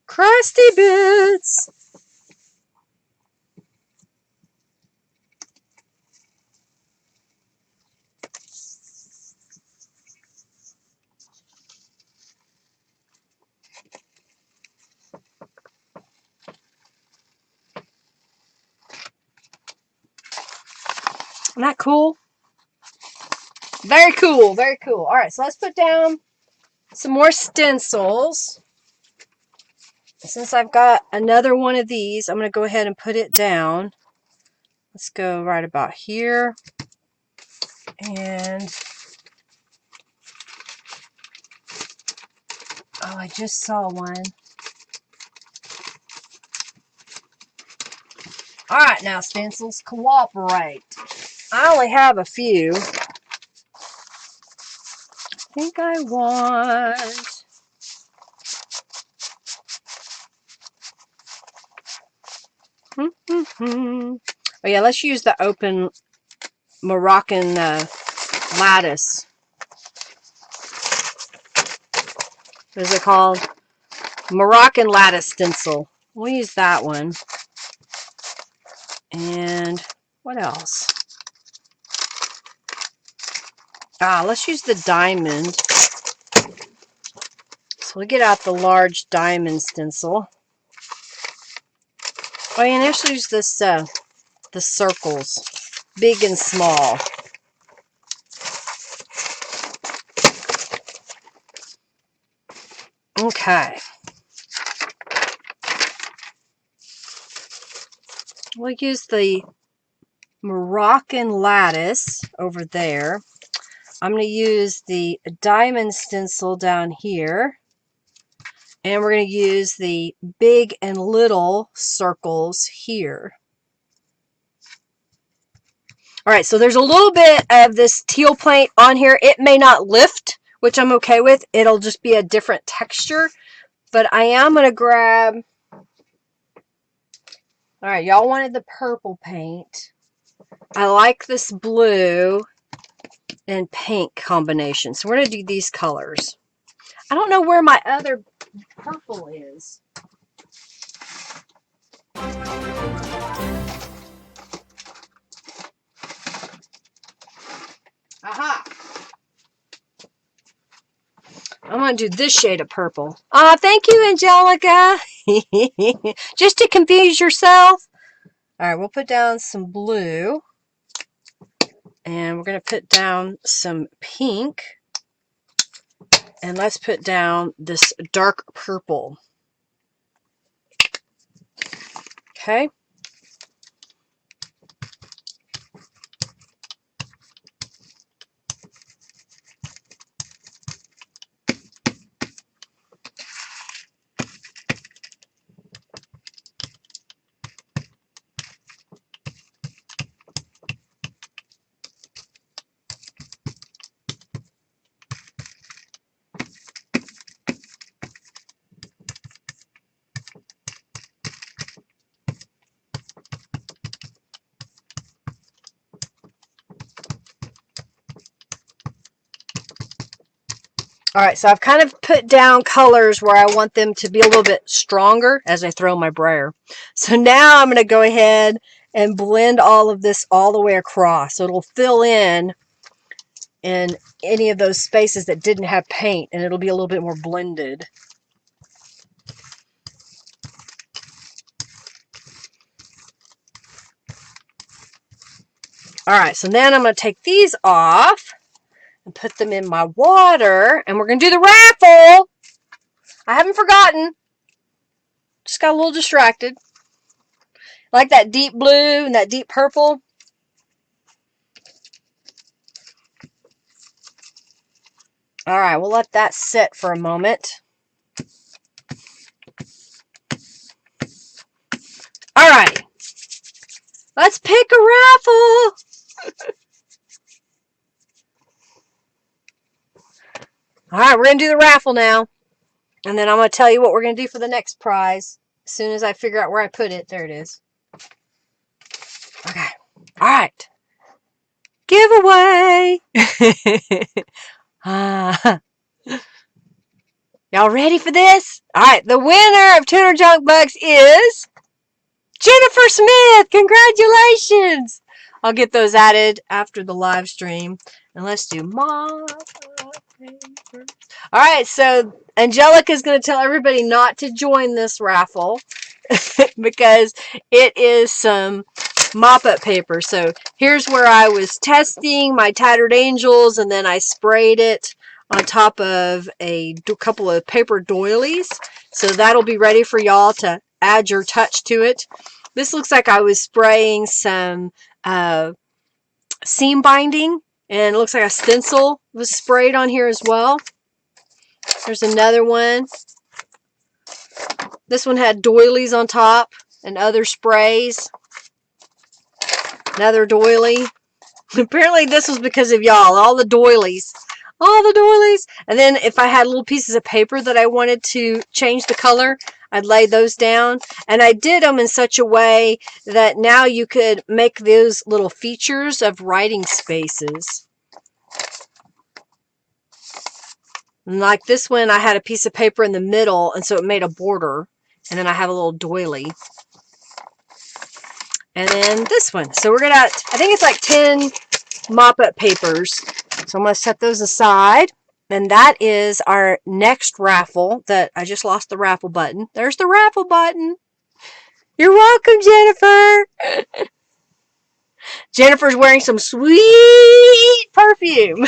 Crusty bits! Isn't that cool? Very cool, very cool. Alright, so let's put down some more stencils. Since I've got another one of these, I'm going to go ahead and put it down. Let's go right about here. And oh, I just saw one. Alright, now stencils, cooperate. I only have a few. I think I want... Oh yeah, let's use the open Moroccan lattice. What is it called? Moroccan lattice stencil. We'll use that one. And what else? Let's use the diamond. So we'll get out the large diamond stencil. Oh, and let's use this, the circles, big and small. Okay. We'll use the Moroccan lattice over there. I'm going to use the diamond stencil down here. And we're going to use the big and little circles here. Alright, so there's a little bit of this teal paint on here. It may not lift, which I'm okay with. It'll just be a different texture. But I am going to grab... Alright, y'all wanted the purple paint. I like this blue and pink combination. So we're going to do these colors. I don't know where my other purple is. Aha! I'm going to do this shade of purple. Thank you, Angelica. Just to confuse yourself. Alright, we'll put down some blue. And we're going to put down some pink. And let's put down this dark purple. Okay. Alright, so I've kind of put down colors where I want them to be a little bit stronger as I throw my brayer. So now I'm going to go ahead and blend all of this all the way across. So it'll fill in any of those spaces that didn't have paint, and it'll be a little bit more blended. Alright, so then I'm going to take these off and put them in my water, and we're going to do the raffle. I haven't forgotten. Just got a little distracted. Like that deep blue and that deep purple. All right, we'll let that sit for a moment. All right, let's pick a raffle. All right, we're going to do the raffle now. And then I'm going to tell you what we're going to do for the next prize. As soon as I figure out where I put it. There it is. Okay. All right. Giveaway. Y'all ready for this? All right. The winner of Tuner Junk Bucks is Jennifer Smith. Congratulations. I'll get those added after the live stream. And let's do my paper. All right. So Angelica is going to tell everybody not to join this raffle because it is some mop-up paper. So here's where I was testing my Tattered Angels, and then I sprayed it on top of a couple of paper doilies. So that'll be ready for y'all to add your touch to it. This looks like I was spraying some seam binding, and it looks like a stencil was sprayed on here as well. There's another one. This one had doilies on top and other sprays. Another doily. Apparently this was because of y'all. All the doilies. All the doilies. And then if I had little pieces of paper that I wanted to change the color, I'd lay those down. And I did them in such a way that now you could make those little features of writing spaces. And like this one, I had a piece of paper in the middle, and so it made a border. And then I have a little doily. And then this one. So we're going to, I think it's like 10 mop-up papers. So I'm going to set those aside. And that is our next raffle that I just lost the raffle button. There's the raffle button. You're welcome, Jennifer. Jennifer's wearing some sweet perfume.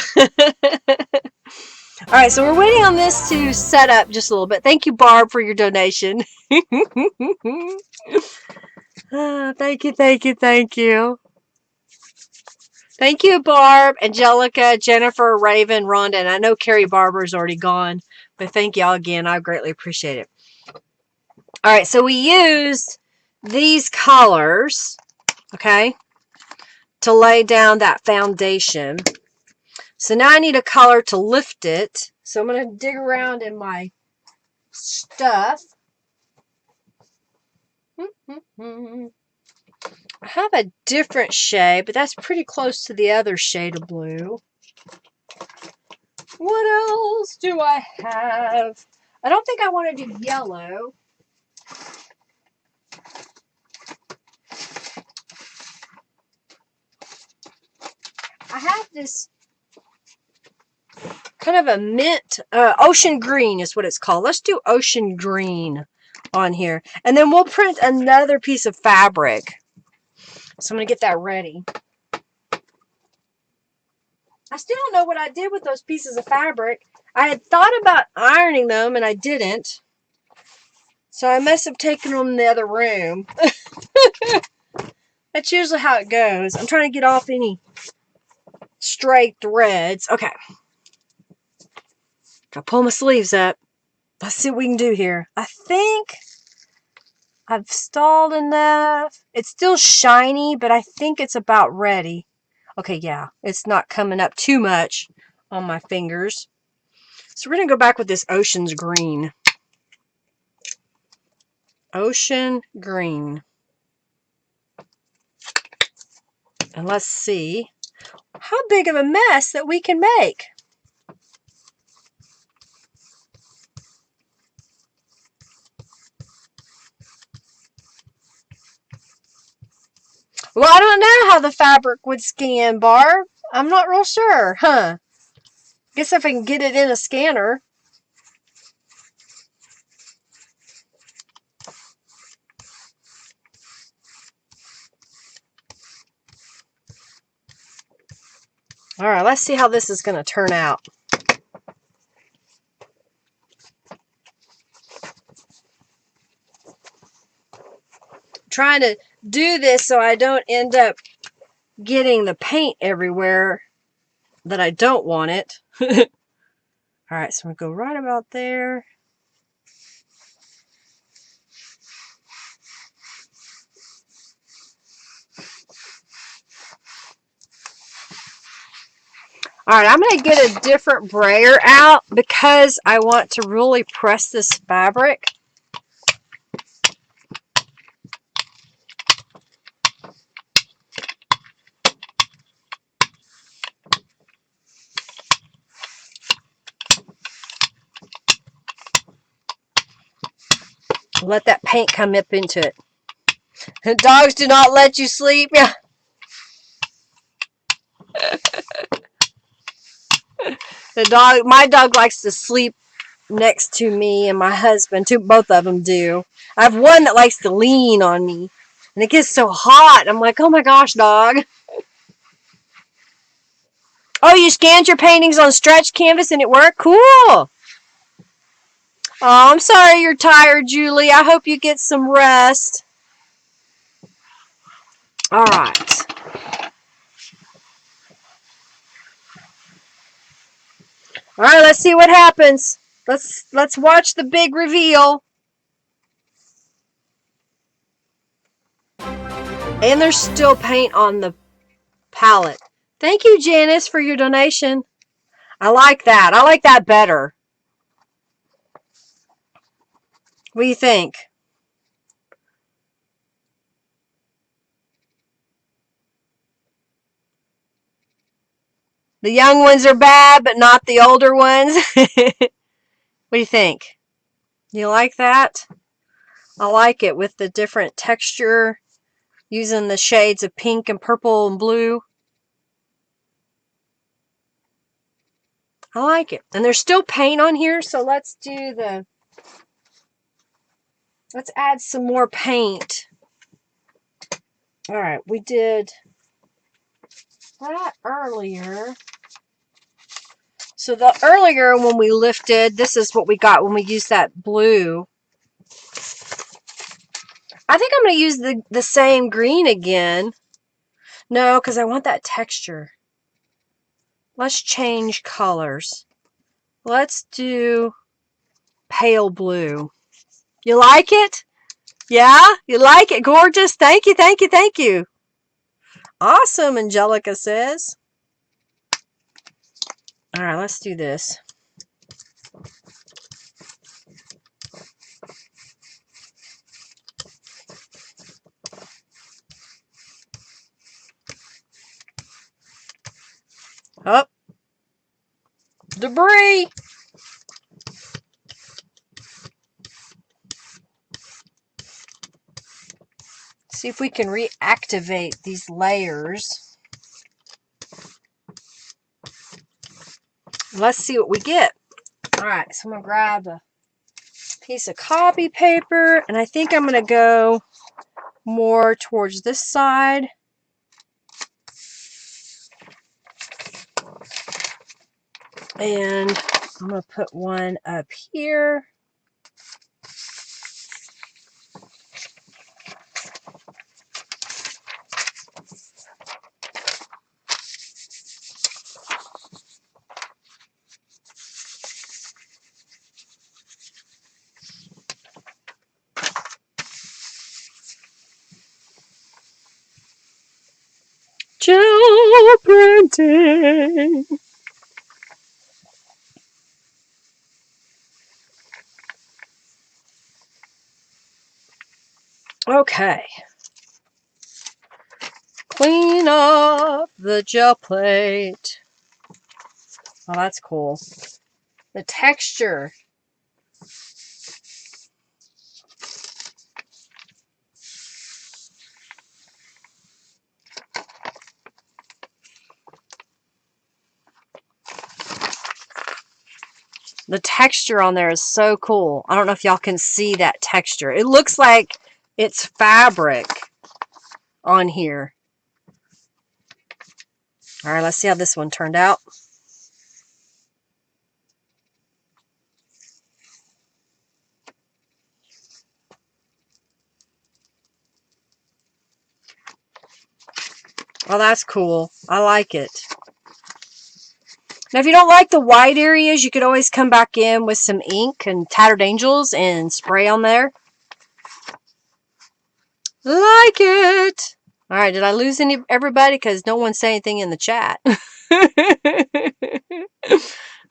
All right, so we're waiting on this to set up just a little bit. Thank you, Barb, for your donation. Thank you, thank you, thank you. Thank you, Barb, Angelica, Jennifer, Raven, Rhonda, and I know Carrie Barber's already gone, but thank y'all again. I greatly appreciate it. All right, so we used these colors, okay, to lay down that foundation. So now I need a color to lift it. So I'm going to dig around in my stuff. I have a different shade, but that's pretty close to the other shade of blue. What else do I have? I don't think I want to do yellow. I have this kind of a mint, ocean green is what it's called. Let's do ocean green on here. And then we'll print another piece of fabric. So I'm going to get that ready. I still don't know what I did with those pieces of fabric. I had thought about ironing them and I didn't. So I must have taken them in the other room. That's usually how it goes. I'm trying to get off any stray threads. Okay. I'll pull my sleeves up. Let's see what we can do here. I think I've stalled enough. It's still shiny, but I think it's about ready. Okay, yeah. It's not coming up too much on my fingers. So we're going to go back with this ocean's green. Ocean green. And let's see how big of a mess that we can make. Well, I don't know how the fabric would scan, Barb. I'm not real sure, huh? Guess if I can get it in a scanner. All right, let's see how this is going to turn out. trying to do this so I don't end up getting the paint everywhere that I don't want it. Alright, so I'm going to go right about there. Alright, I'm going to get a different brayer out because I want to really press this fabric. Let that paint come up into it. The dogs do not let you sleep. Yeah. My dog likes to sleep next to me and my husband. Both of them do. I have one that likes to lean on me. And it gets so hot. I'm like, oh my gosh, dog. Oh, you scanned your paintings on stretch canvas and it worked? Cool. Oh, I'm sorry you're tired, Julie. I hope you get some rest. All right. All right, let's see what happens. Let's watch the big reveal. And there's still paint on the palette. Thank you, Janice, for your donation. I like that. I like that better. What do you think? The young ones are bad, but not the older ones. What do you think? You like that? I like it with the different texture, using the shades of pink and purple and blue. I like it. And there's still paint on here, so let's add some more paint. All right, we did that earlier. So the earlier when we lifted, this is what we got when we used that blue. I think I'm going to use the same green again. No, because I want that texture. Let's change colors. Let's do pale blue. You like it? Yeah? You like it? Gorgeous? Thank you, thank you, thank you. Awesome, Angelica says. All right, let's do this. Up. Debris. See if we can reactivate these layers. Let's see what we get. All right, so I'm going to grab a piece of copy paper, and I think I'm going to go more towards this side. And I'm going to put one up here. Gel printing. Okay. Clean up the gel plate. Oh, that's cool. The texture. The texture on there is so cool. I don't know if y'all can see that texture. It looks like it's fabric on here. All right, let's see how this one turned out. Oh, that's cool. I like it. Now, if you don't like the white areas, you could always come back in with some ink and Tattered Angels and spray on there. Like it. All right, did I lose everybody? Because no one's saying anything in the chat.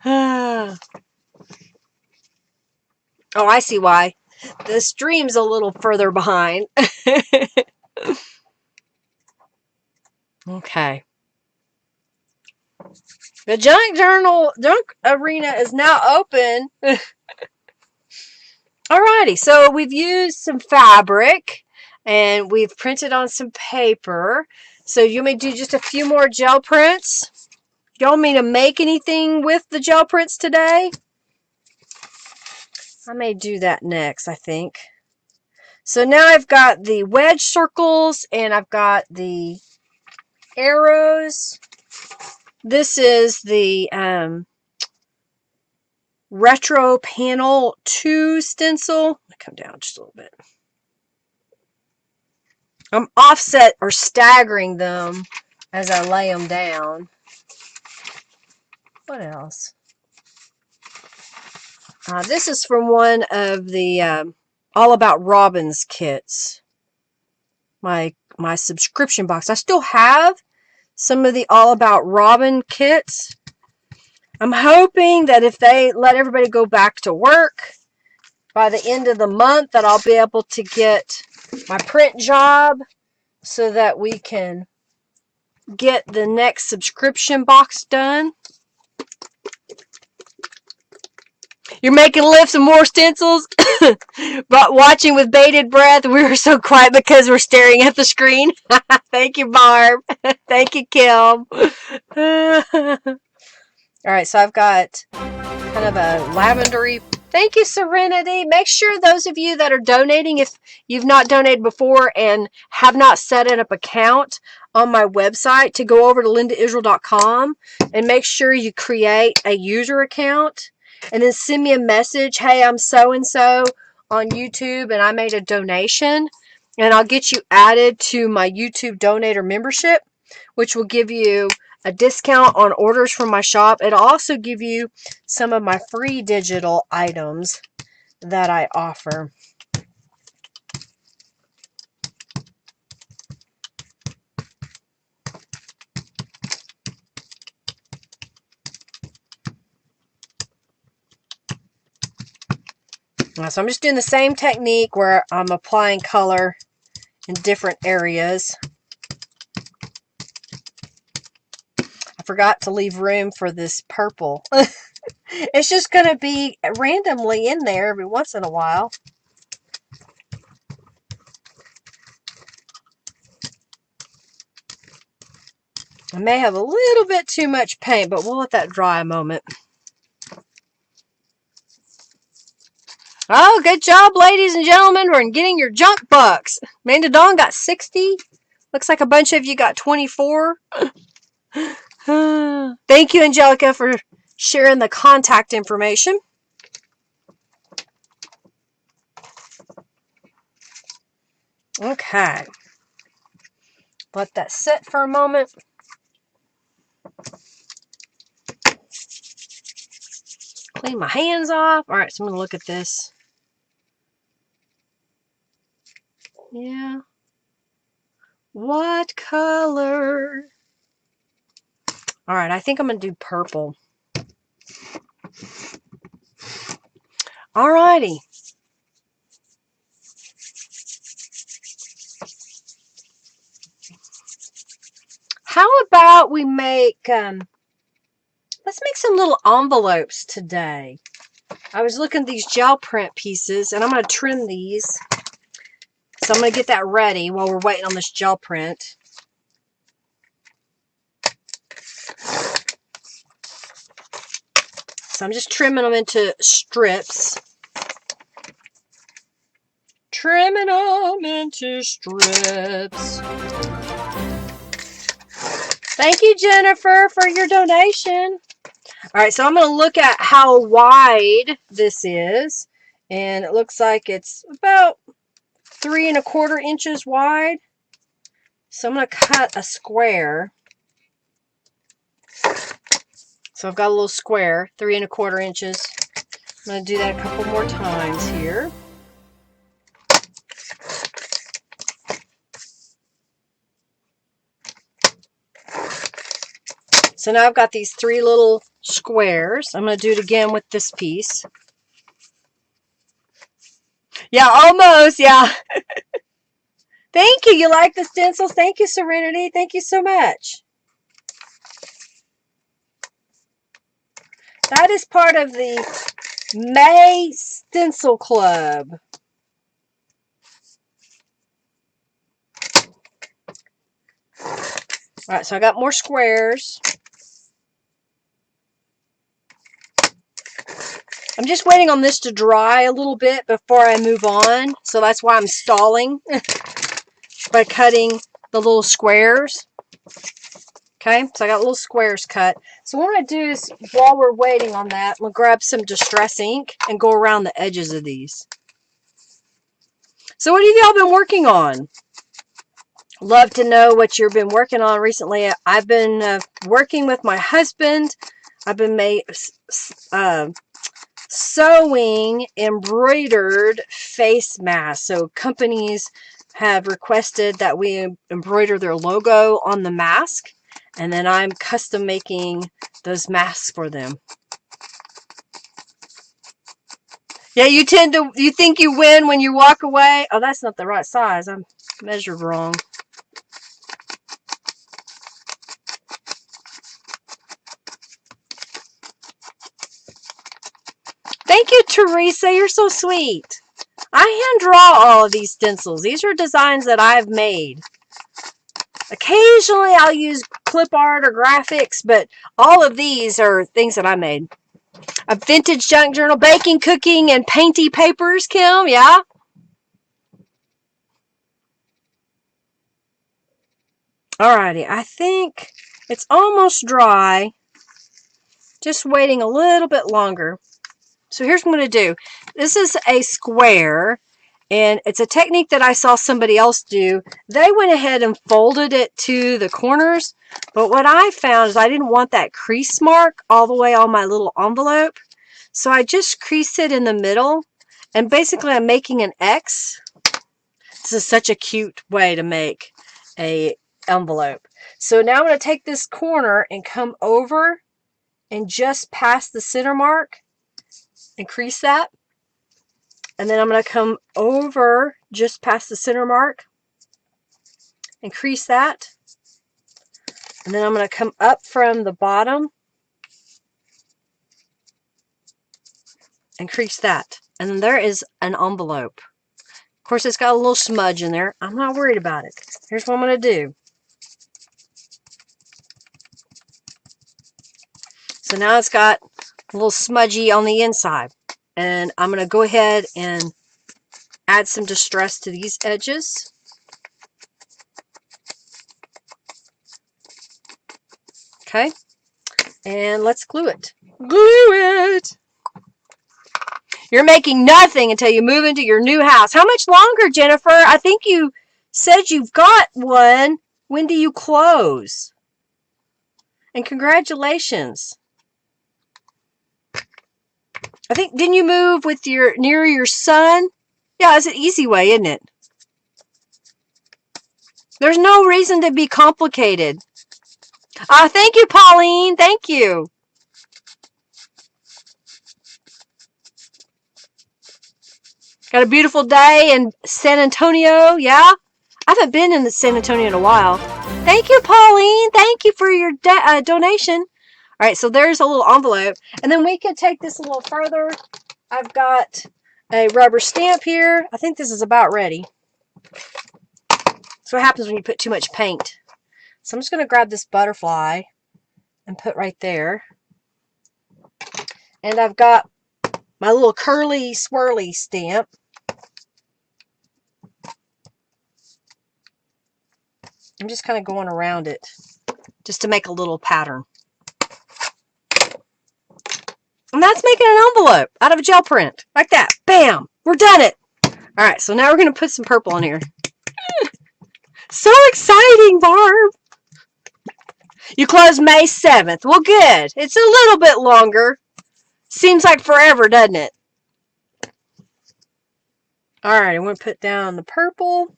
Oh, I see why. The stream's a little further behind. Okay. The junk arena is now open. Alrighty, so we've used some fabric and we've printed on some paper. So you may do just a few more gel prints. Y'all want me to make anything with the gel prints today? I may do that next, I think. So now I've got the wedge circles and I've got the arrows. This is the Retro Panel 2 stencil. Let me come down just a little bit. I'm offset or staggering them as I lay them down. What else? This is from one of the All About Robins kits. My subscription box. I still have some of the All About Robin kits. I'm hoping that if they let everybody go back to work by the end of the month, that I'll be able to get my print job so that we can get the next subscription box done. You're making lips and more stencils, but watching with bated breath. We were so quiet because we're staring at the screen. Thank you, Barb. Thank you, Kim. All right, so I've got kind of a lavendery. Thank you, Serenity. Make sure those of you that are donating, if you've not donated before and have not set an account on my website, to go over to lindaisrael.com and make sure you create a user account and then send me a message. Hey, I'm so-and-so on YouTube and I made a donation, and I'll get you added to my YouTube donator membership, which will give you a discount on orders from my shop. It'll also give you some of my free digital items that I offer. So I'm just doing the same technique where I'm applying color in different areas. I forgot to leave room for this purple. It's just going to be randomly in there every once in a while. I may have a little bit too much paint, but we'll let that dry a moment. Oh, good job, ladies and gentlemen. We're getting your junk bucks. Amanda Dawn got 60. Looks like a bunch of you got 24. Thank you, Angelica, for sharing the contact information. Okay. Let that sit for a moment. Clean my hands off. All right, so I'm going to look at this. Yeah. What color? All right, I think I'm going to do purple. All righty. How about we make, let's make some little envelopes today. I was looking at these gel print pieces, and I'm going to trim these. So I'm going to get that ready while we're waiting on this gel print. So I'm just trimming them into strips. Trimming them into strips. Thank you, Jennifer, for your donation. All right, so I'm going to look at how wide this is. And it looks like it's about 3 1/4 inches wide. So I'm going to cut a square. So I've got a little square, 3 1/4 inches. I'm going to do that a couple more times here. So now I've got these 3 little squares. I'm going to do it again with this piece. Yeah, almost, yeah. Thank you. You like the stencils? Thank you, Serenity. Thank you so much. That is part of the May Stencil Club. All right, so I got more squares. I'm just waiting on this to dry a little bit before I move on. So that's why I'm stalling by cutting the little squares. Okay, so I got little squares cut. So what I'm going to do is, while we're waiting on that, I'm going to grab some Distress ink and go around the edges of these. So what have y'all been working on? Love to know what you've been working on recently. I've been working with my husband. I've been sewing embroidered face masks. So companies have requested that we embroider their logo on the mask, and then I'm custom making those masks for them. Yeah, you think you win when you walk away. Oh, that's not the right size. I'm measured wrong. Thank you, Teresa. You're so sweet. I hand draw all of these stencils. These are designs that I've made. Occasionally I'll use clip art or graphics, but all of these are things that I made. A vintage junk journal, baking, cooking, and painty papers, Kim, yeah? Alrighty, I think it's almost dry. Just waiting a little bit longer. So here's what I'm going to do. This is a square, and it's a technique that I saw somebody else do. They went ahead and folded it to the corners, but what I found is I didn't want that crease mark all the way on my little envelope. So I just crease it in the middle, and basically I'm making an X. This is such a cute way to make a envelope. So now I'm going to take this corner and come over and just past the center mark and crease that. And then I'm going to come over just past the center mark and crease that. And then I'm going to come up from the bottom and crease that. And then there is an envelope. Of course, it's got a little smudge in there. I'm not worried about it. Here's what I'm going to do. So now it's got a little smudgy on the inside. And I'm going to go ahead and add some distress to these edges. Okay. And let's glue it. Glue it! You're making nothing until you move into your new house. How much longer, Jennifer? I think you said you've got one. When do you close? And congratulations. I think, didn't you move with near your son? Yeah, it's an easy way, isn't it? There's no reason to be complicated. Thank you, Pauline. Thank you. Got a beautiful day in San Antonio, yeah? I haven't been in San Antonio in a while. Thank you, Pauline. Thank you for your donation. All right, so there's a little envelope. And then we could take this a little further. I've got a rubber stamp here. I think this is about ready. That's what happens when you put too much paint. So I'm just going to grab this butterfly and put right there. And I've got my little curly swirly stamp. I'm just kind of going around it just to make a little pattern. And that's making an envelope out of a gel print. Like that. Bam! We're done it! Alright, so now we're going to put some purple in here. So exciting, Barb. You close May 7th. Well, good. It's a little bit longer. Seems like forever, doesn't it? All right, I'm going to put down the purple.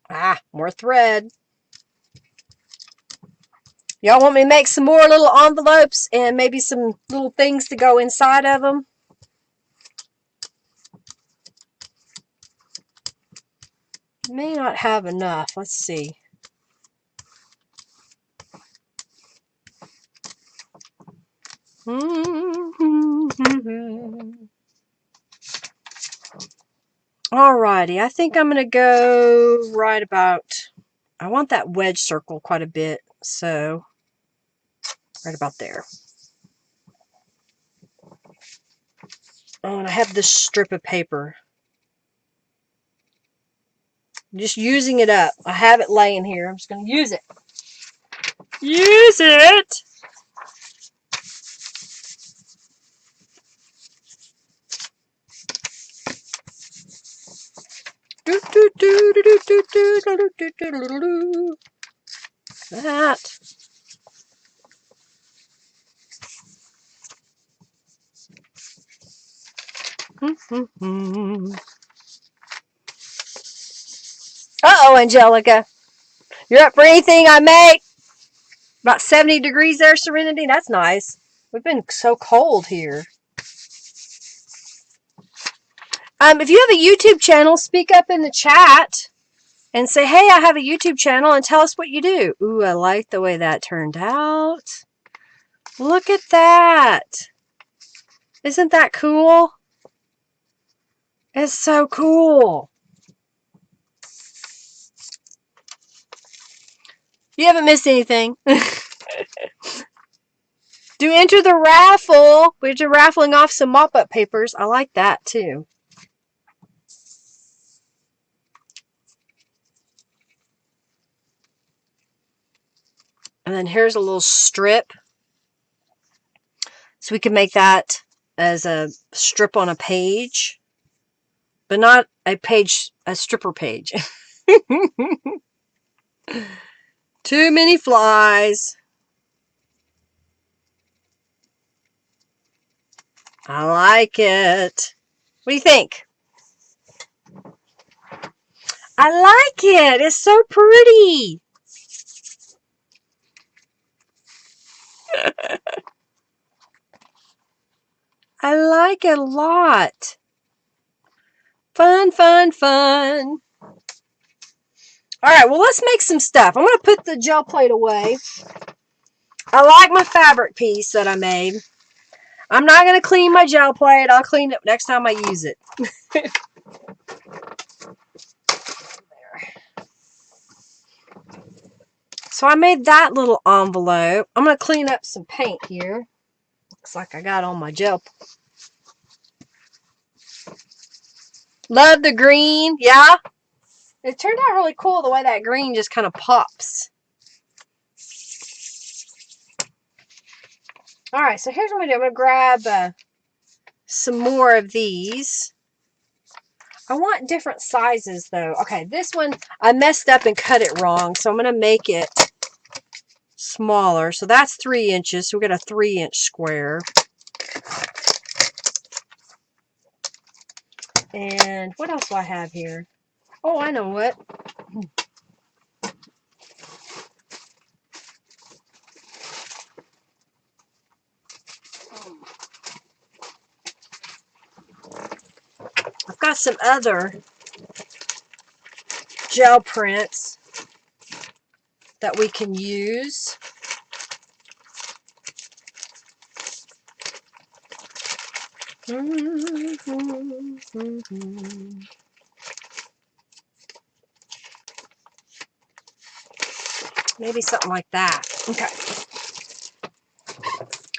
Ah, more thread. Y'all want me to make some more little envelopes and maybe some little things to go inside of them? May not have enough. Let's see. Alrighty, I think I'm going to go right about, I want that wedge circle quite a bit, so right about there. Oh, and I have this strip of paper. I'm just using it up. I have it laying here. I'm just going to use it. Use it! That. Uh-oh, Angelica. You're up for anything I make? About 70 degrees there, Serenity. That's nice. We've been so cold here. If you have a YouTube channel, speak up in the chat and say, hey, I have a YouTube channel, and tell us what you do. Ooh, I like the way that turned out. Look at that. Isn't that cool? It's so cool. You haven't missed anything. Do enter the raffle. We're just raffling off some mop-up papers. I like that too. And then here's a little strip. So we can make that as a strip on a page. But not a page, a stripper page. Too many flies. I like it. What do you think? I like it. It's so pretty. I like it a lot. Fun, fun, fun. All right, well, let's make some stuff. I'm going to put the gel plate away. I like my fabric piece that I made. I'm not going to clean my gel plate. I'll clean it next time I use it. So I made that little envelope. I'm going to clean up some paint here. Looks like I got on my gel. Love the green. Yeah. It turned out really cool the way that green just kind of pops. Alright, so here's what I'm going to do. I'm going to grab some more of these. I want different sizes though. Okay, this one I messed up and cut it wrong, so I'm going to make it smaller. So that's 3 inches. So we got a 3-inch square. And what else do I have here? Oh, I know what. I've got some other gel prints that we can use. Maybe something like that. Okay.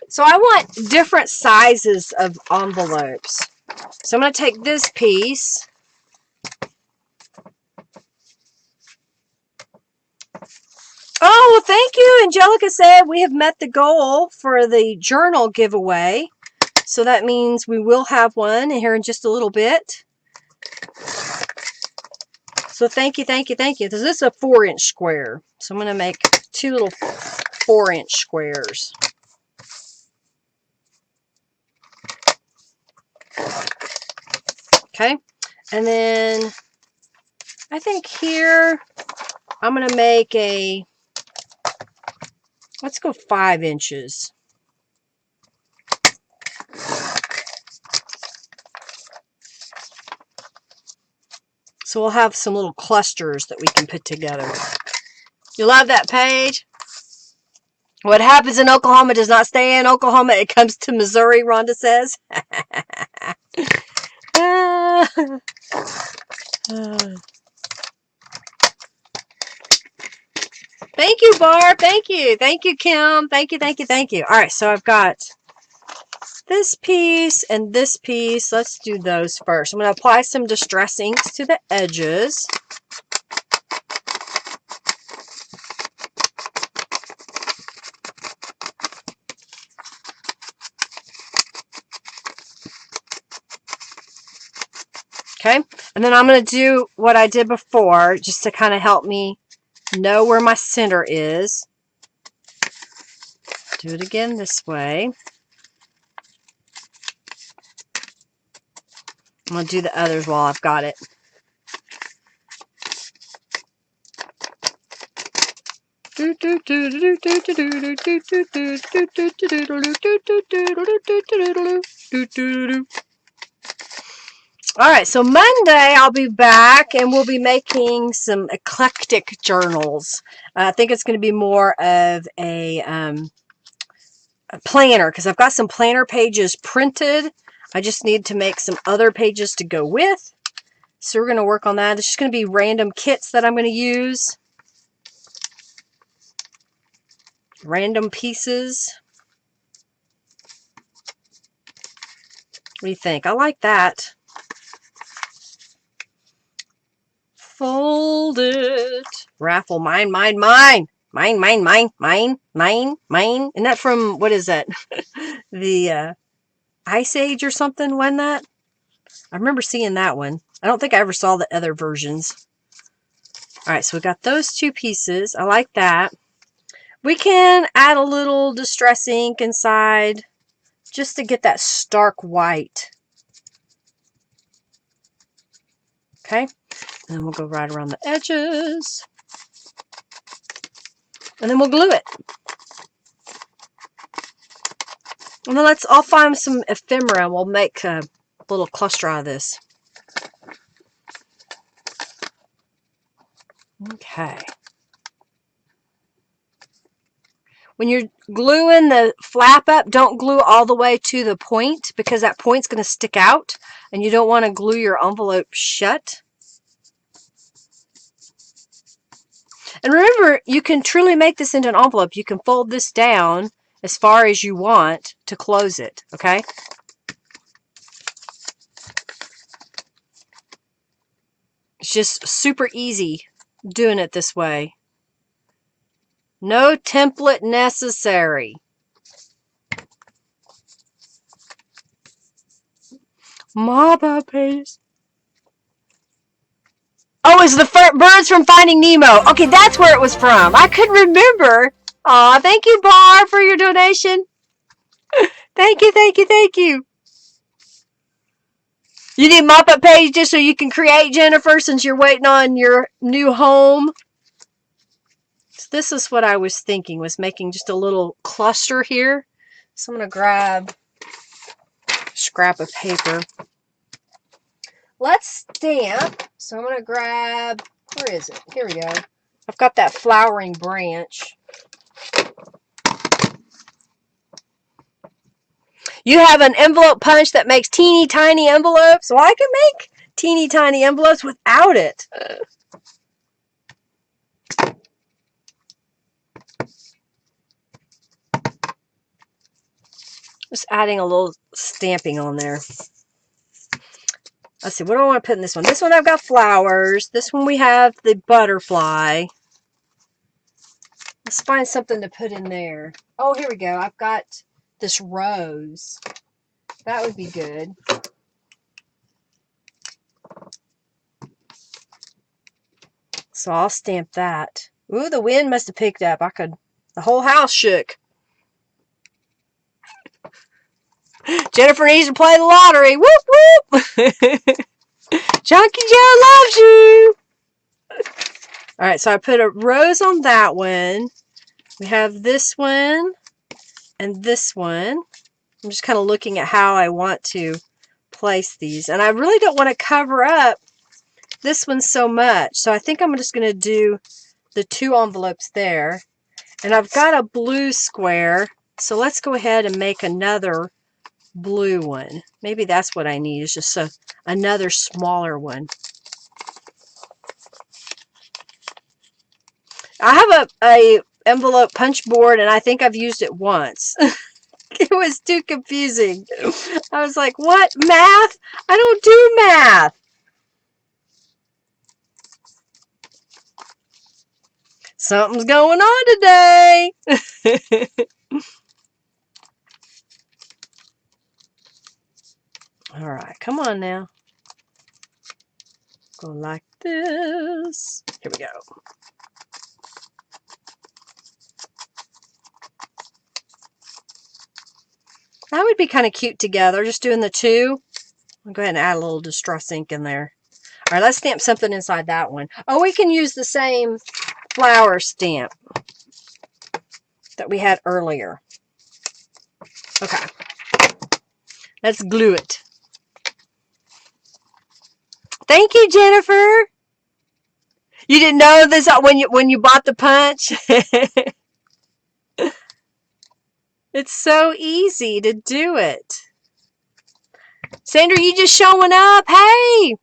So I want different sizes of envelopes. So I'm going to take this piece. Oh, well, thank you. Angelica said we have met the goal for the journal giveaway. So that means we will have one here in just a little bit. So thank you, thank you, thank you. This is a 4-inch square. So I'm going to make 2 little 4-inch squares. Okay. And then I think here I'm going to make a, let's go 5 inches. So we'll have some little clusters that we can put together. You love that page? What happens in Oklahoma does not stay in Oklahoma. It comes to Missouri, Rhonda says. Thank you, Barb. Thank you. Thank you, Kim. Thank you, thank you, thank you. All right, so I've got this piece and this piece. Let's do those first. I'm going to apply some distress inks to the edges. Okay, and then I'm going to do what I did before just to kind of help me know where my center is. Do it again this way. I'm going to do the others while I've got it. Alright, so Monday I'll be back and we'll be making some eclectic journals. I think it's going to be more of a planner because I've got some planner pages printed. I just need to make some other pages to go with. So we're going to work on that. It's just going to be random kits that I'm going to use. Random pieces. What do you think? I like that. Fold it. Raffle. Mine, mine, mine. Mine, mine, mine, mine, mine, mine. Isn't that from, what is that? The Ice Age or something, wasn't that? I remember seeing that one. I don't think I ever saw the other versions. Alright, so we got those 2 pieces. I like that. We can add a little distress ink inside just to get that stark white. Okay, and then we'll go right around the edges. And then we'll glue it. And then I'll find some ephemera and we'll make a little cluster out of this. Okay. When you're gluing the flap up, don't glue all the way to the point because that point's going to stick out and you don't want to glue your envelope shut. And remember, you can truly make this into an envelope. You can fold this down as far as you want to close it, okay? It's just super easy doing it this way. No template necessary. Mama paste. Oh, it's the birds from Finding Nemo. Okay, that's where it was from. I couldn't remember. Aw, thank you, Barb, for your donation. Thank you, thank you, thank you. You need mop-up page just so you can create, Jennifer, since you're waiting on your new home. So this is what I was thinking, was making just a little cluster here. So I'm going to grab a scrap of paper. Let's stamp. So I'm going to grab, where is it? Here we go. I've got that flowering branch. You have an envelope punch that makes teeny tiny envelopes. Well, I can make teeny tiny envelopes without it. Just adding a little stamping on there. Let's see, what do I want to put in this one? This one I've got flowers. This one we have the butterfly. Let's find something to put in there. Oh, here we go. I've got this rose. That would be good. So I'll stamp that. Ooh, the wind must have picked up. The whole house shook. Jennifer needs to play the lottery. Whoop, whoop. Junkie Joe loves you. All right, so I put a rose on that one. We have this one and this one. I'm just kind of looking at how I want to place these. And I really don't want to cover up this one so much. So I think I'm just going to do the 2 envelopes there. And I've got a blue square. So let's go ahead and make another blue one. Maybe that's what I need, is just another smaller one. I have a envelope punch board, and I think I've used it once. It was too confusing. I was like, what? Math? I don't do math. Something's going on today. All right, come on now. Go like this. Here we go. That would be kind of cute together, just doing the 2. I'll go ahead and add a little Distress ink in there. All right, let's stamp something inside that one. Oh, we can use the same flower stamp that we had earlier. Okay. Let's glue it. Thank you, Jennifer. You didn't know this when you bought the punch? It's so easy to do it. Sandra, you just showing up? Hey.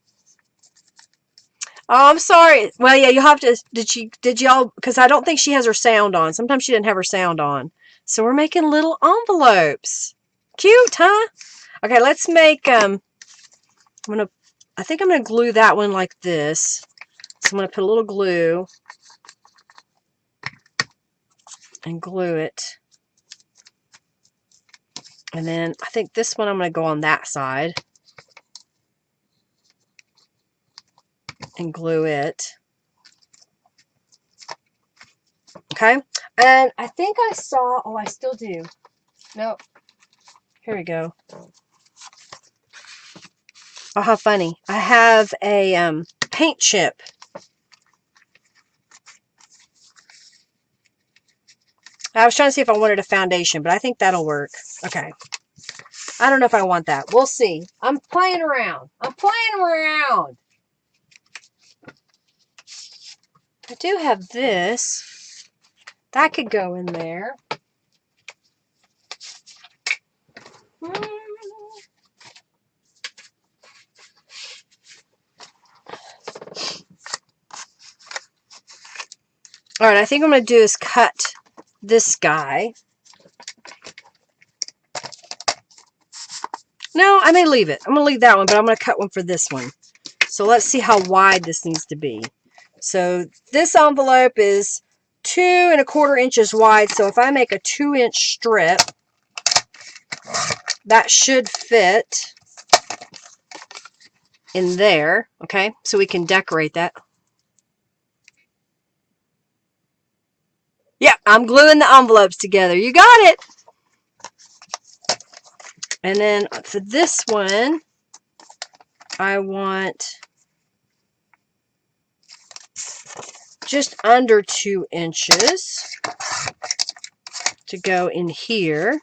Oh, I'm sorry. Well, yeah, you'll have to. Did y'all? Because I don't think she has her sound on. Sometimes she didn't have her sound on. So we're making little envelopes. Cute, huh? Okay, let's make. I think I'm gonna glue that one like this. So I'm gonna put a little glue and glue it. And then I think this one I'm going to go on that side and glue it. Okay. And I think I saw, oh, I still do. Nope. Here we go. Oh, how funny. I have a paint chip. I was trying to see if I wanted a foundation, but I think that'll work. Okay. I don't know if I want that. We'll see. I'm playing around. I'm playing around. I do have this. That could go in there. All right, I think what I'm going to do is cut this guy. No, I may leave it. I'm going to leave that one, but I'm going to cut one for this one. So let's see how wide this needs to be. So this envelope is 2 1/4 inches wide. So if I make a 2-inch strip, that should fit in there. Okay, so we can decorate that. Yep, I'm gluing the envelopes together. You got it. And then for this one, I want just under 2 inches to go in here.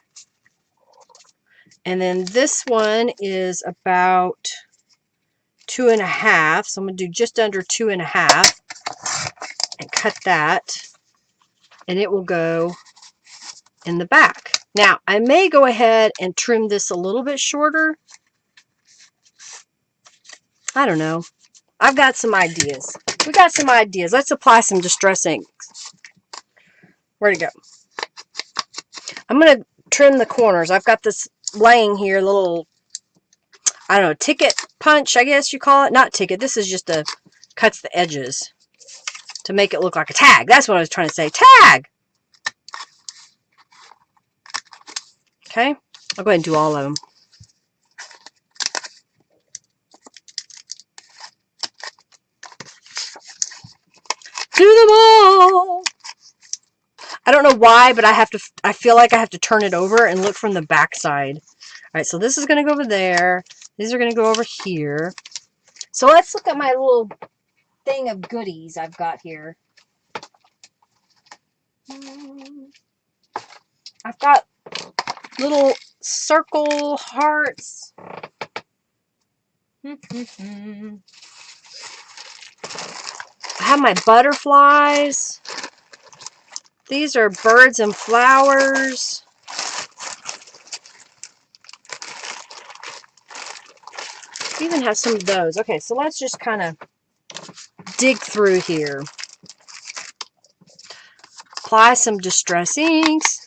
And then this one is about 2 1/2. So I'm going to do just under 2 1/2 and cut that. And it will go in the back. Now, I may go ahead and trim this a little bit shorter. I don't know. I've got some ideas. We got some ideas. Let's apply some Distress ink. Where'd it go? I'm going to trim the corners. I've got this laying here, a little, I don't know, ticket punch, I guess you call it. Not ticket. This is just cuts the edges to make it look like a tag. That's what I was trying to say. Tag! Okay. I'll go ahead and do all of them. To the mall. I don't know why, but I feel like I have to turn it over and look from the back side. Alright, so this is going to go over there. These are going to go over here. So let's look at my little thing of goodies I've got here. I've got little circle hearts. I have my butterflies. These are birds and flowers. I even have some of those. Okay, so let's just kind of dig through here. Apply some distress inks.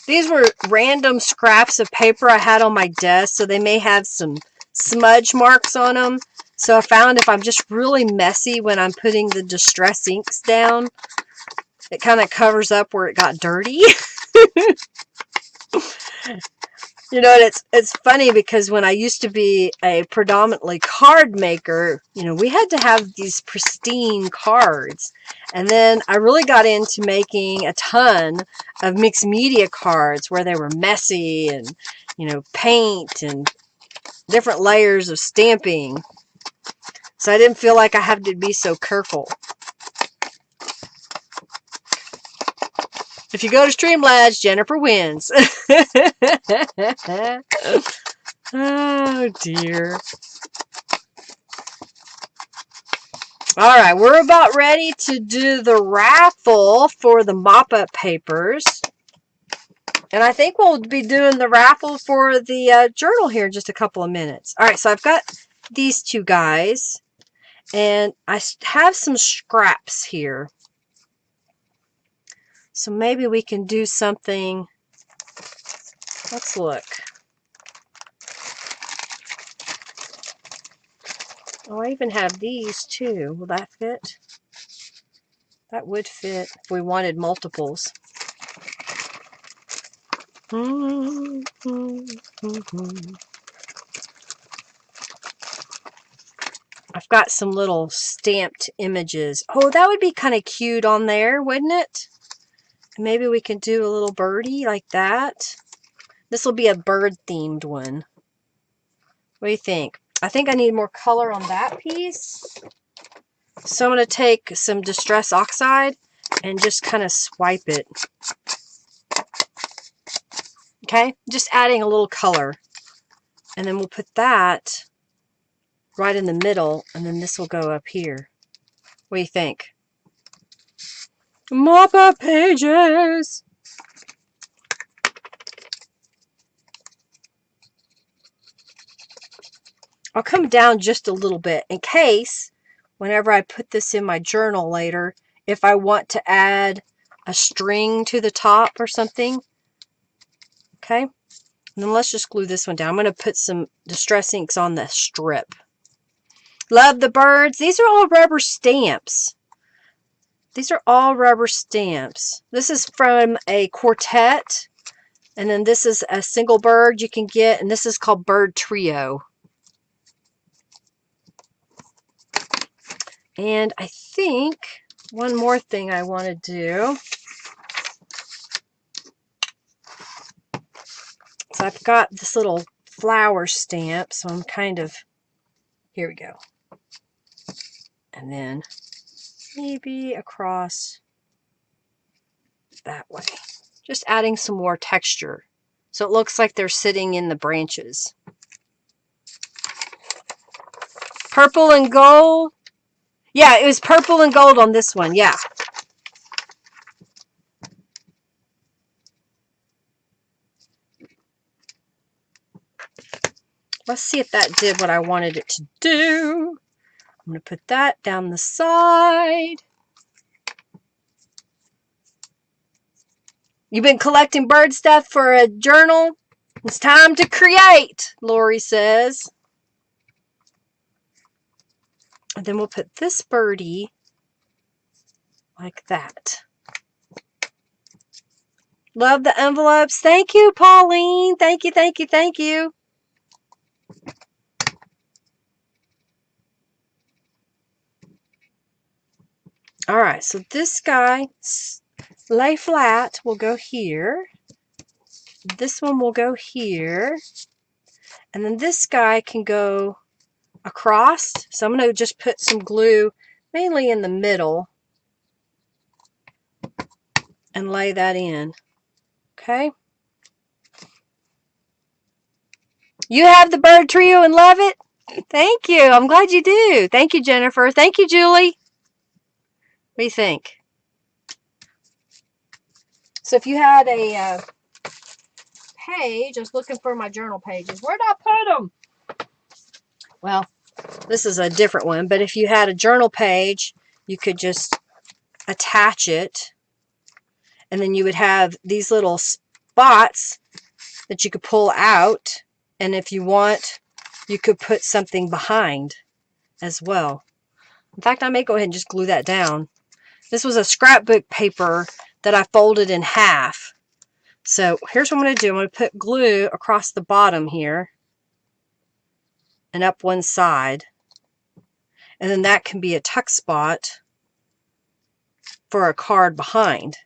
These were random scraps of paper I had on my desk, so they may have some smudge marks on them. So I found if I'm just really messy when I'm putting the distress inks down, it kind of covers up where it got dirty. You know, and it's funny because when I used to be a predominantly card maker, you know, we had to have these pristine cards. And then I really got into making a ton of mixed media cards where they were messy and, you know, paint and different layers of stamping. So I didn't feel like I had to be so careful. If you go to Streamlabs, Jennifer wins. Oh, dear. Alright, we're about ready to do the raffle for the mop-up papers. And I think we'll be doing the raffle for the journal here in just a couple of minutes. Alright, so I've got these two guys. And I have some scraps here. So maybe we can do something. Let's look. Oh, I even have these too. Will that fit? That would fit if we wanted multiples. I've got some little stamped images. Oh, that would be kind of cute on there, wouldn't it? Maybe we can do a little birdie like that. This will be a bird-themed one. What do you think? I think I need more color on that piece. So I'm going to take some Distress Oxide and just kind of swipe it. Okay? Just adding a little color. And then we'll put that right in the middle, and then this will go up here. What do you think? Mop-up pages! I'll come down just a little bit in case, whenever I put this in my journal later, if I want to add a string to the top or something. Okay? And then let's just glue this one down. I'm going to put some Distress Inks on the strip. Love the birds. These are all rubber stamps. These are all rubber stamps. This is from a quartet. And then this is a single bird you can get. And this is called Bird Trio. And I think one more thing I want to do. So I've got this little flower stamp. So I'm kind of, here we go. And then maybe across that way. Just adding some more texture. So it looks like they're sitting in the branches. Purple and gold. Yeah, it was purple and gold on this one. Yeah. Let's see if that did what I wanted it to do. I'm going to put that down the side. You've been collecting bird stuff for a journal? It's time to create, Lori says. And then we'll put this birdie like that. Love the envelopes. Thank you, Pauline. Thank you, thank you, thank you. All right, so this guy, lay flat, will go here. This one will go here. And then this guy can go across. So I'm going to just put some glue mainly in the middle and lay that in. Okay. You have the bird trio and love it? Thank you. I'm glad you do. Thank you, Jennifer. Thank you, Julie. What do you think? So if you had a page, I was looking for my journal pages. Where'd I put them? Well, this is a different one, but if you had a journal page, you could just attach it, and then you would have these little spots that you could pull out, and if you want, you could put something behind as well. In fact, I may go ahead and just glue that down. This was a scrapbook paper that I folded in half. So here's what I'm going to do. I'm going to put glue across the bottom here and up one side. And then that can be a tuck spot for a card behind.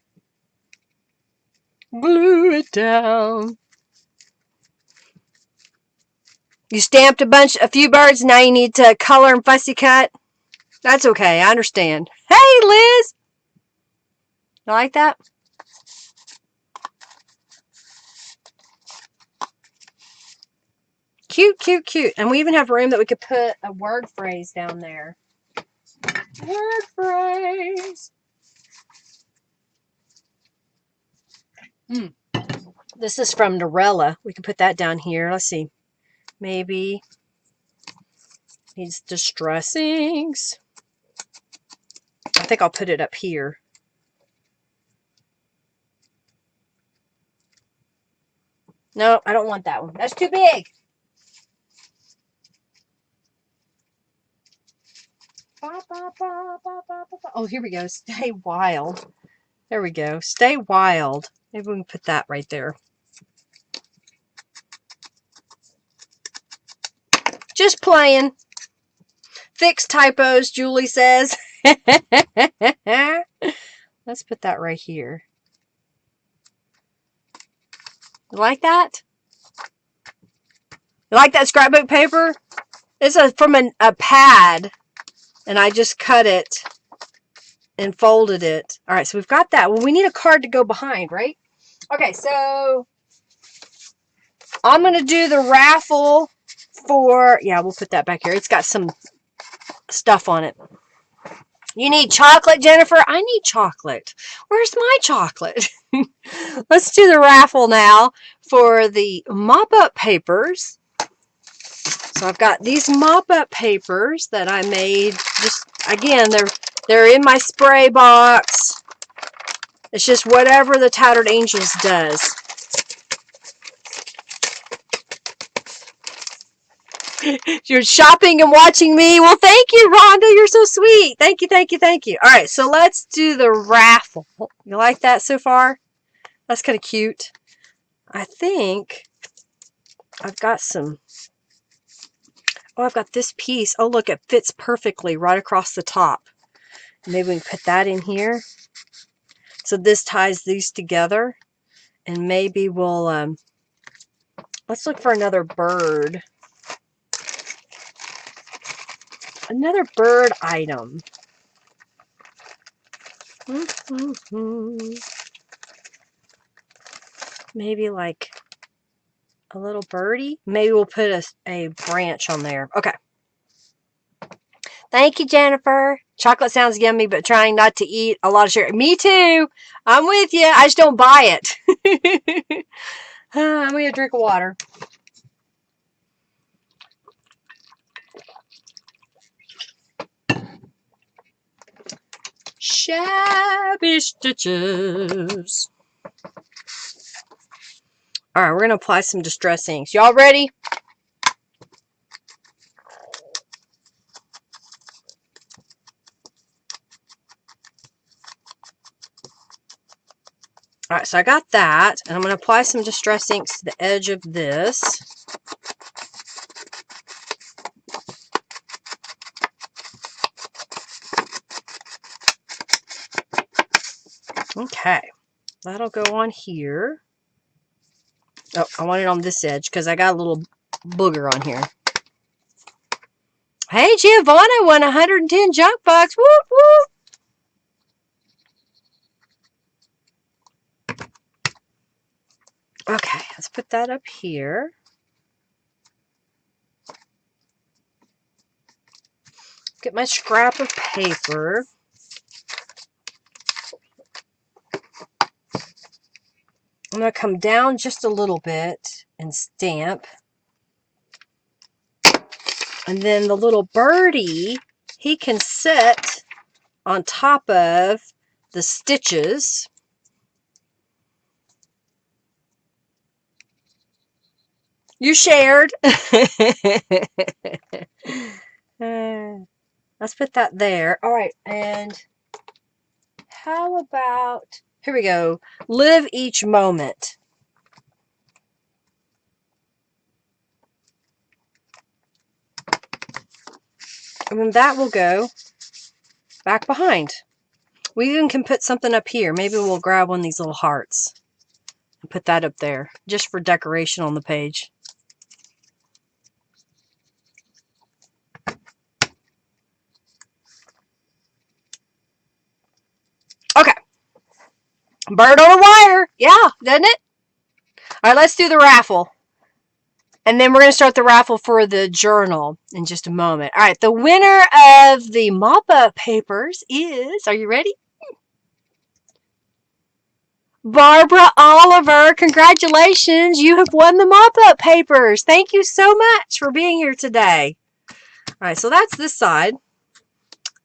Glue it down. You stamped a few birds, now you need to color and fussy cut. That's okay, I understand. Hey, Liz! You like that? Cute, cute, cute. And we even have room that we could put a word phrase down there. Word phrase. This is from Norella. We can put that down here. Let's see. Maybe needs distressings. I think I'll put it up here. No, I don't want that one. That's too big. Oh, here we go. Stay wild. There we go. Stay wild. Maybe we can put that right there. Just playing. Fix typos, Julie says. Let's put that right here. You like that? You like that scrapbook paper? It's from a pad, and I just cut it and folded it. All right, so we've got that. Well, we need a card to go behind, right? Okay, so I'm going to do the raffle for, yeah, we'll put that back here. It's got some stuff on it. You need chocolate, Jennifer? I need chocolate. Where's my chocolate? Let's do the raffle now for the mop-up papers. So I've got these mop-up papers that I made. Just again, they're in my spray box. It's just whatever the Tattered Angels does. You're shopping and watching me. Well, thank you, Rhonda. You're so sweet. Thank you, thank you, thank you. All right, so let's do the raffle. You like that so far? That's kind of cute. I think I've got some. Oh, I've got this piece. Oh, look, it fits perfectly right across the top. Maybe we can put that in here. So this ties these together. And maybe we'll, let's look for another bird. Another bird item. Maybe like a little birdie. Maybe we'll put a branch on there. Okay. Thank you, Jennifer. Chocolate sounds yummy, but trying not to eat a lot of sugar. Me too. I'm with you. I just don't buy it. I'm going to drink water. Shabby stitches. All right, we're going to apply some distress inks. Y'all ready? All right, so I got that, and I'm going to apply some distress inks to the edge of this. Okay, that'll go on here. Oh, I want it on this edge because I got a little booger on here. Hey, Giovanna won 110 junk bucks. Whoop, whoop. Okay, let's put that up here. Get my scrap of paper. I'm going to come down just a little bit and stamp. And then the little birdie, he can sit on top of the stitches. You shared. Let's put that there. All right, and how about, here we go, live each moment. And then that will go back behind. We even can put something up here. Maybe we'll grab one of these little hearts and put that up there just for decoration on the page. Okay. Bird on a wire. Yeah, doesn't it? All right, let's do the raffle. And then we're going to start the raffle for the journal in just a moment. All right, the winner of the mop-up papers is, are you ready? Barbara Oliver, congratulations. You have won the mop-up papers. Thank you so much for being here today. All right, so that's this side.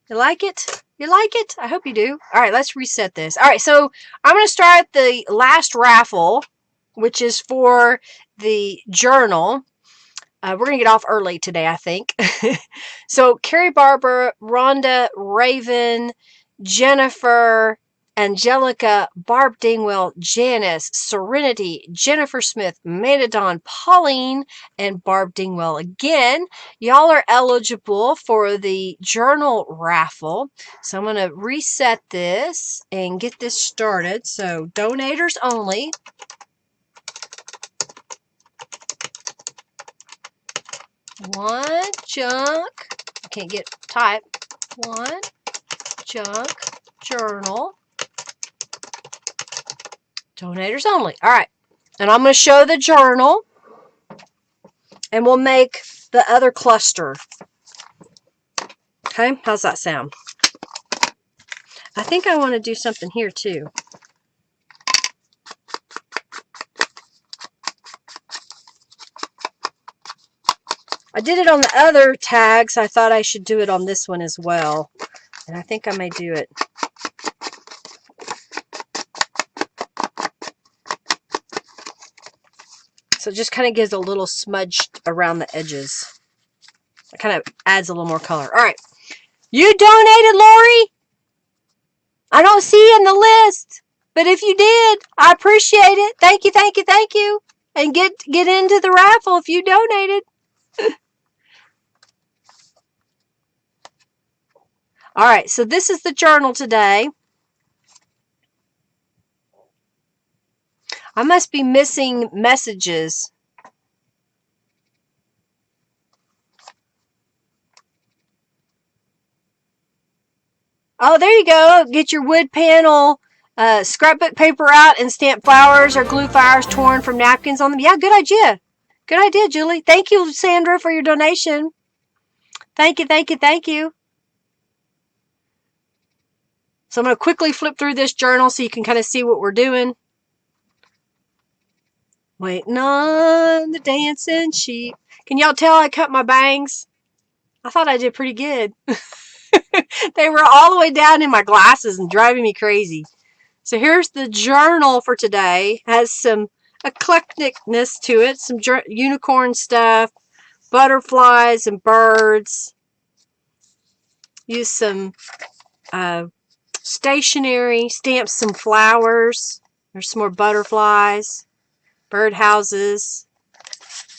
You like it? You like it? I hope you do. All right, let's reset this. All right, so I'm going to start the last raffle, which is for the journal. We're going to get off early today, I think. So Carrie Barber, Rhonda, Raven, Jennifer, Angelica, Barb Dingwell, Janice, Serenity, Jennifer Smith, Manadon, Pauline, and Barb Dingwell again. Y'all are eligible for the journal raffle. So I'm going to reset this and get this started. So donators only. One junk, I can't get type, one junk journal, donators only. All right, and I'm going to show the journal, and we'll make the other cluster. Okay, how's that sound? I think I want to do something here too. I did it on the other tags. I thought I should do it on this one as well. And I think I may do it. So it just kind of gives a little smudge around the edges. It kind of adds a little more color. All right. You donated, Lori? I don't see you in the list. But if you did, I appreciate it. Thank you, thank you, thank you. And get into the raffle if you donated. All right, so this is the journal today. I must be missing messages. Oh, there you go. Get your wood panel scrapbook paper out and stamp flowers or glue flowers torn from napkins on them. Yeah, good idea. Good idea, Julie. Thank you, Sandra, for your donation. Thank you, thank you, thank you. So I'm going to quickly flip through this journal so you can kind of see what we're doing. Waiting on the dancing sheep. Can y'all tell I cut my bangs? I thought I did pretty good. They were all the way down in my glasses and driving me crazy. So here's the journal for today. It has some eclecticness to it. Some unicorn stuff. Butterflies and birds. Use some stationery. Stamp some flowers. There's some more butterflies. Bird houses.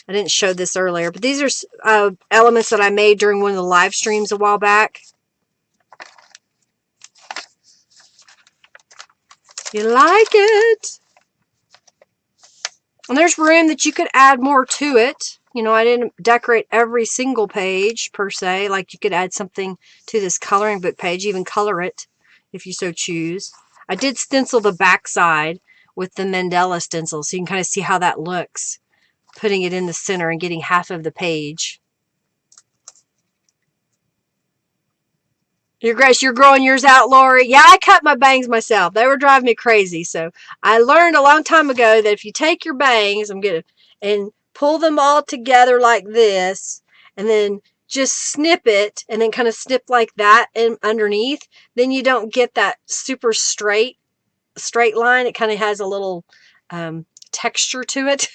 I didn't show this earlier, but these are elements that I made during one of the live streams a while back. You like it? And there's room that you could add more to it. You know, I didn't decorate every single page per se. Like you could add something to this coloring book page, even color it if you so choose. I did stencil the back side with the Mandela stencil, so you can kind of see how that looks. Putting it in the center and getting half of the page. Your Grace, you're growing yours out, Lori. Yeah, I cut my bangs myself. They were driving me crazy. So I learned a long time ago that if you take your bangs, and pull them all together like this, and then just snip it, and then kind of snip like that and underneath, then you don't get that super straight line. It kind of has a little texture to it.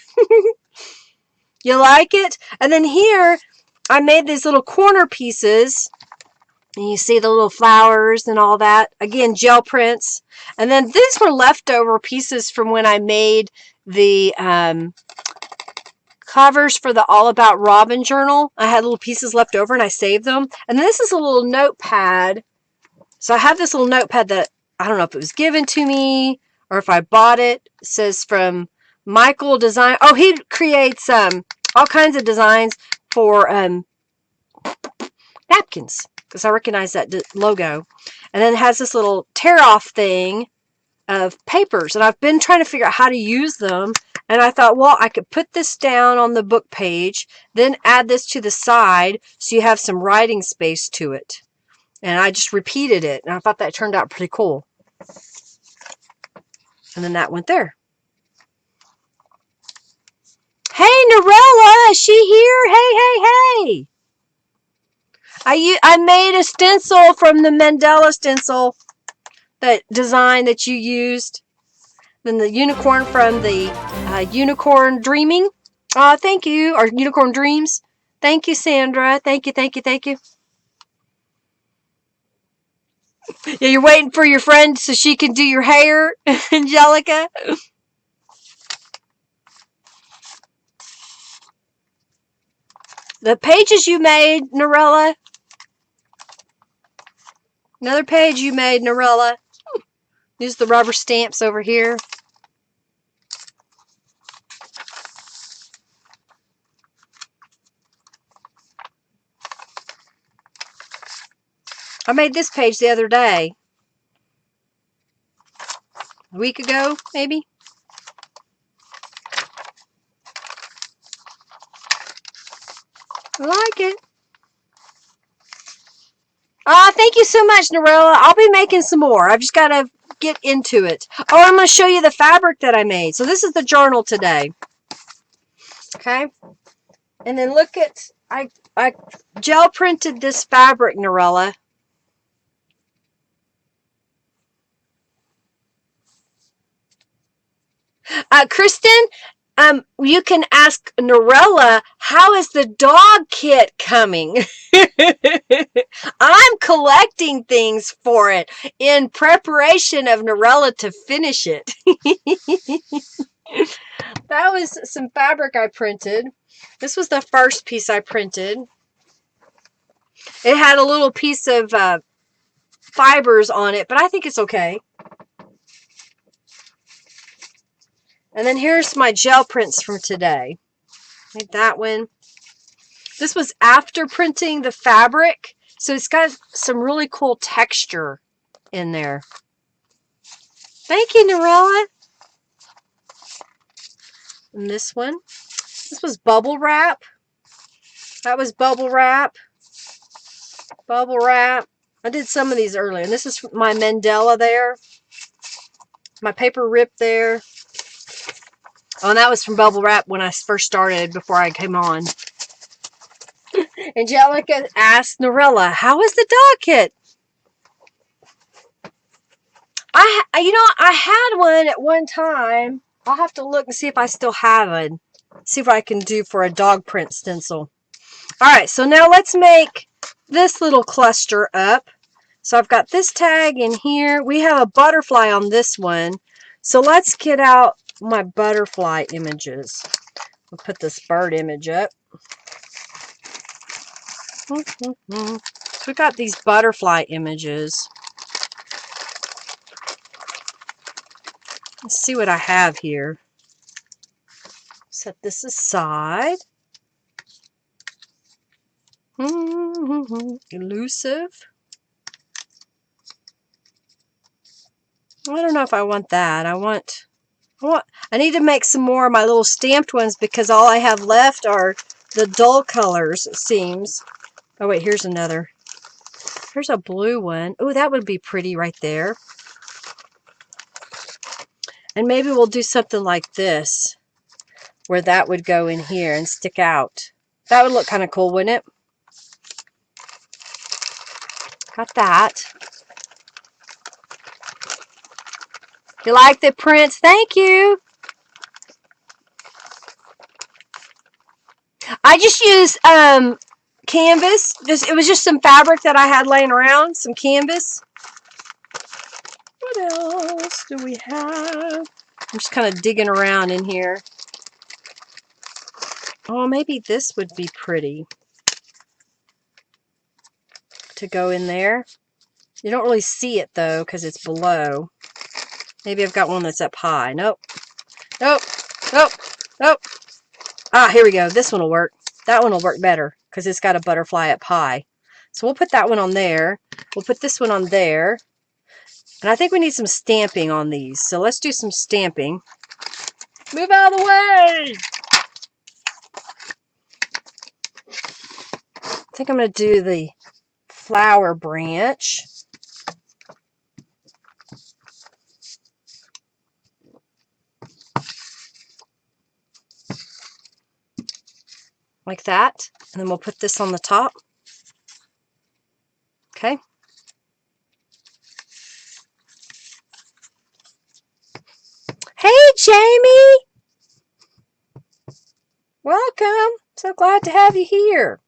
You like it? And then here, I made these little corner pieces. And you see the little flowers and all that. Again, gel prints. And then these were leftover pieces from when I made the covers for the All About Robin journal. I had little pieces left over and I saved them. And this is a little notepad. So I have this little notepad that I don't know if it was given to me or if I bought it. It says from Michael Design. Oh, he creates all kinds of designs for napkins, because I recognize that logo. And then it has this little tear off thing of papers, and I've been trying to figure out how to use them, and I thought, well, I could put this down on the book page, then add this to the side so you have some writing space to it. And I just repeated it, and I thought that turned out pretty cool. And then that went there. Hey, Norella, is she here? Hey. I made a stencil from the Mandela stencil, that design that you used. Then the unicorn from the Unicorn Dreaming. Thank you. Or Unicorn Dreams. Thank you, Sandra. Thank you. Yeah, you're waiting for your friend so she can do your hair, Angelica. The pages you made, Norella. Another page you made, Norella. Use the rubber stamps over here. I made this page the other day. A week ago, maybe. I like it. Thank you so much, Norella. I'll be making some more. I've just got to get into it. Oh, I'm going to show you the fabric that I made. So this is the journal today. Okay. And then look at, I gel printed this fabric, Norella. Kristen, you can ask Norella, how is the dog kit coming? I'm collecting things for it in preparation of Norella to finish it. That was some fabric I printed. This was the first piece I printed. It had a little piece of fibers on it, but I think it's okay. And then here's my gel prints from today. Made that one. This was after printing the fabric, so it's got some really cool texture in there. Thank you, Norella. And this one. This was bubble wrap. That was bubble wrap. Bubble wrap. I did some of these earlier. And this is my Mandela there. My paper rip there. Oh, and that was from bubble wrap when I first started, before I came on. Angelica asked Norella, how is the dog kit? I had one at one time. I'll have to look and see if I still have it. See what I can do for a dog print stencil. Alright, so now let's make this little cluster up. So I've got this tag in here. We have a butterfly on this one. So let's get out my butterfly images. I'll put this bird image up. So we got these butterfly images. Let's see what I have here. Set this aside. Elusive. I don't know if I want that. I need to make some more of my little stamped ones because all I have left are the dull colors, it seems. Oh wait, here's another. Here's a blue one. Oh, that would be pretty right there. And maybe we'll do something like this, where that would go in here and stick out. That would look kind of cool, wouldn't it? Got that. You like the prints? Thank you. I just used canvas. It was just some fabric that I had laying around, some canvas. What else do we have? I'm just kind of digging around in here. Oh, maybe this would be pretty to go in there. You don't really see it though because it's below. Maybe I've got one that's up high. Nope. Nope. Nope. Nope. Ah, here we go. This one will work. That one will work better because it's got a butterfly up high. So we'll put that one on there. We'll put this one on there. And I think we need some stamping on these. So let's do some stamping. Move out of the way! I think I'm going to do the flower branch. Like that. And then we'll put this on the top. Okay. Hey, Jamie! Welcome. So glad to have you here.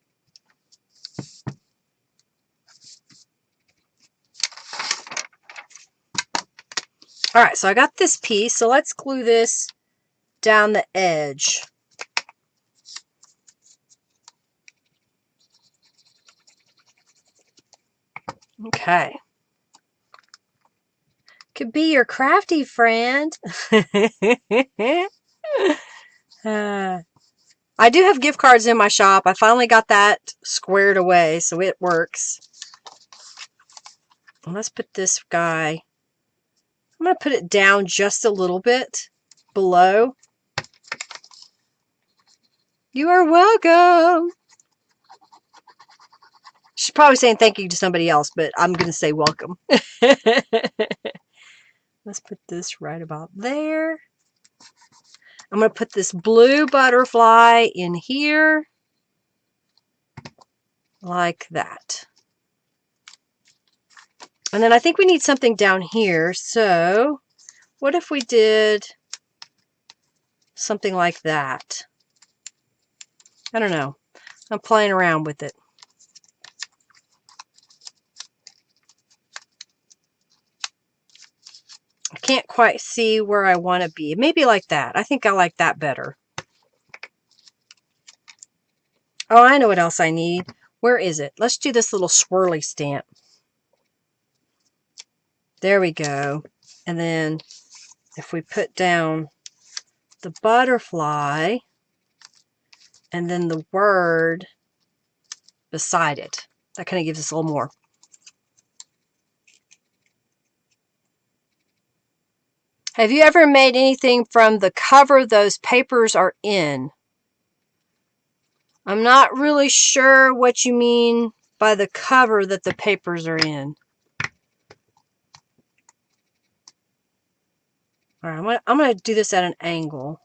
All right, so I got this piece. So let's glue this down the edge. Okay. Could be your crafty friend. I do have gift cards in my shop. I finally got that squared away, so it works. Let's put this guy. I'm going to put it down just a little bit below. You are welcome. She's probably saying thank you to somebody else, but I'm going to say welcome. Let's put this right about there. I'm going to put this blue butterfly in here. Like that. And then I think we need something down here. So what if we did something like that? I don't know. I'm playing around with it. I can't quite see where I want to be. Maybe like that. I think I like that better. Oh, I know what else I need. Where is it? Let's do this little swirly stamp. There we go. And then if we put down the butterfly and then the word beside it, that kind of gives us a little more. Have you ever made anything from the cover those papers are in? I'm not really sure what you mean by the cover that the papers are in. All right, I'm going to do this at an angle.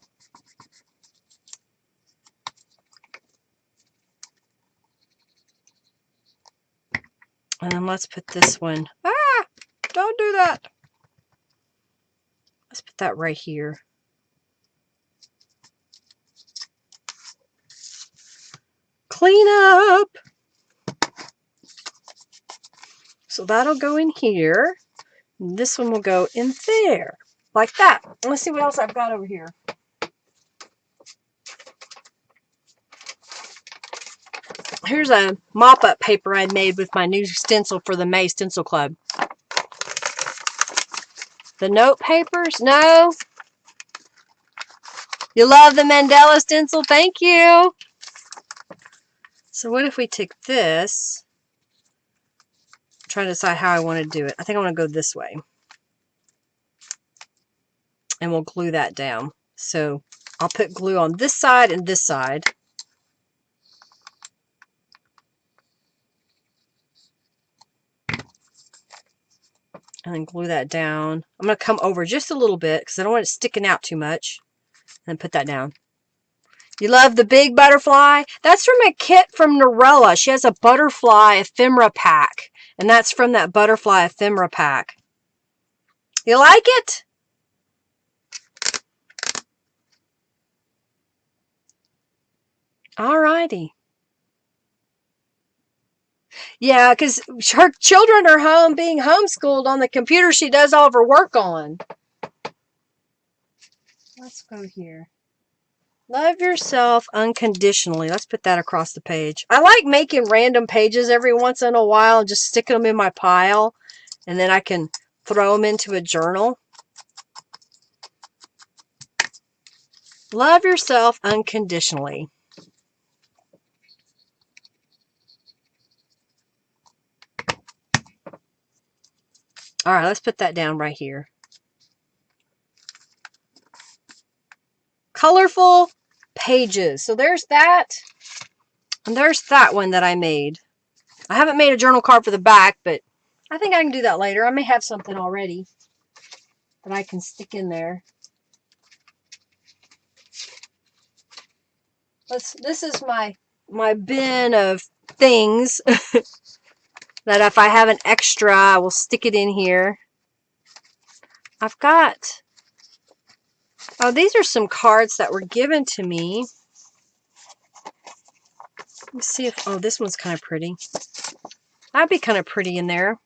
And then let's put this one. Ah! Don't do that. Let's put that right here. Clean up. So that'll go in here. This one will go in there. Like that. Let's see what else I've got over here. Here's a mop-up paper I made with my new stencil for the May Stencil Club. The note papers? No. You love the Mandela stencil? Thank you. So what if we take this? I'm trying to decide how I want to do it. I think I want to go this way. And we'll glue that down. So I'll put glue on this side and this side. And then glue that down. I'm going to come over just a little bit because I don't want it sticking out too much. And put that down. You love the big butterfly? That's from a kit from Norella. She has a butterfly ephemera pack. And that's from that butterfly ephemera pack. You like it? Alrighty. Yeah, because her children are home being homeschooled on the computer she does all of her work on. Let's go here. Love yourself unconditionally. Let's put that across the page. I like making random pages every once in a while and just sticking them in my pile. And then I can throw them into a journal. Love yourself unconditionally. All right, let's put that down right here. Colorful pages. So there's that. And there's that one that I made. I haven't made a journal card for the back, but I think I can do that later. I may have something already that I can stick in there. This is my bin of things that if I have an extra, I will stick it in here. I've got, oh, these are some cards that were given to me. Let's see if, oh, this one's kind of pretty. That'd be kind of pretty in there.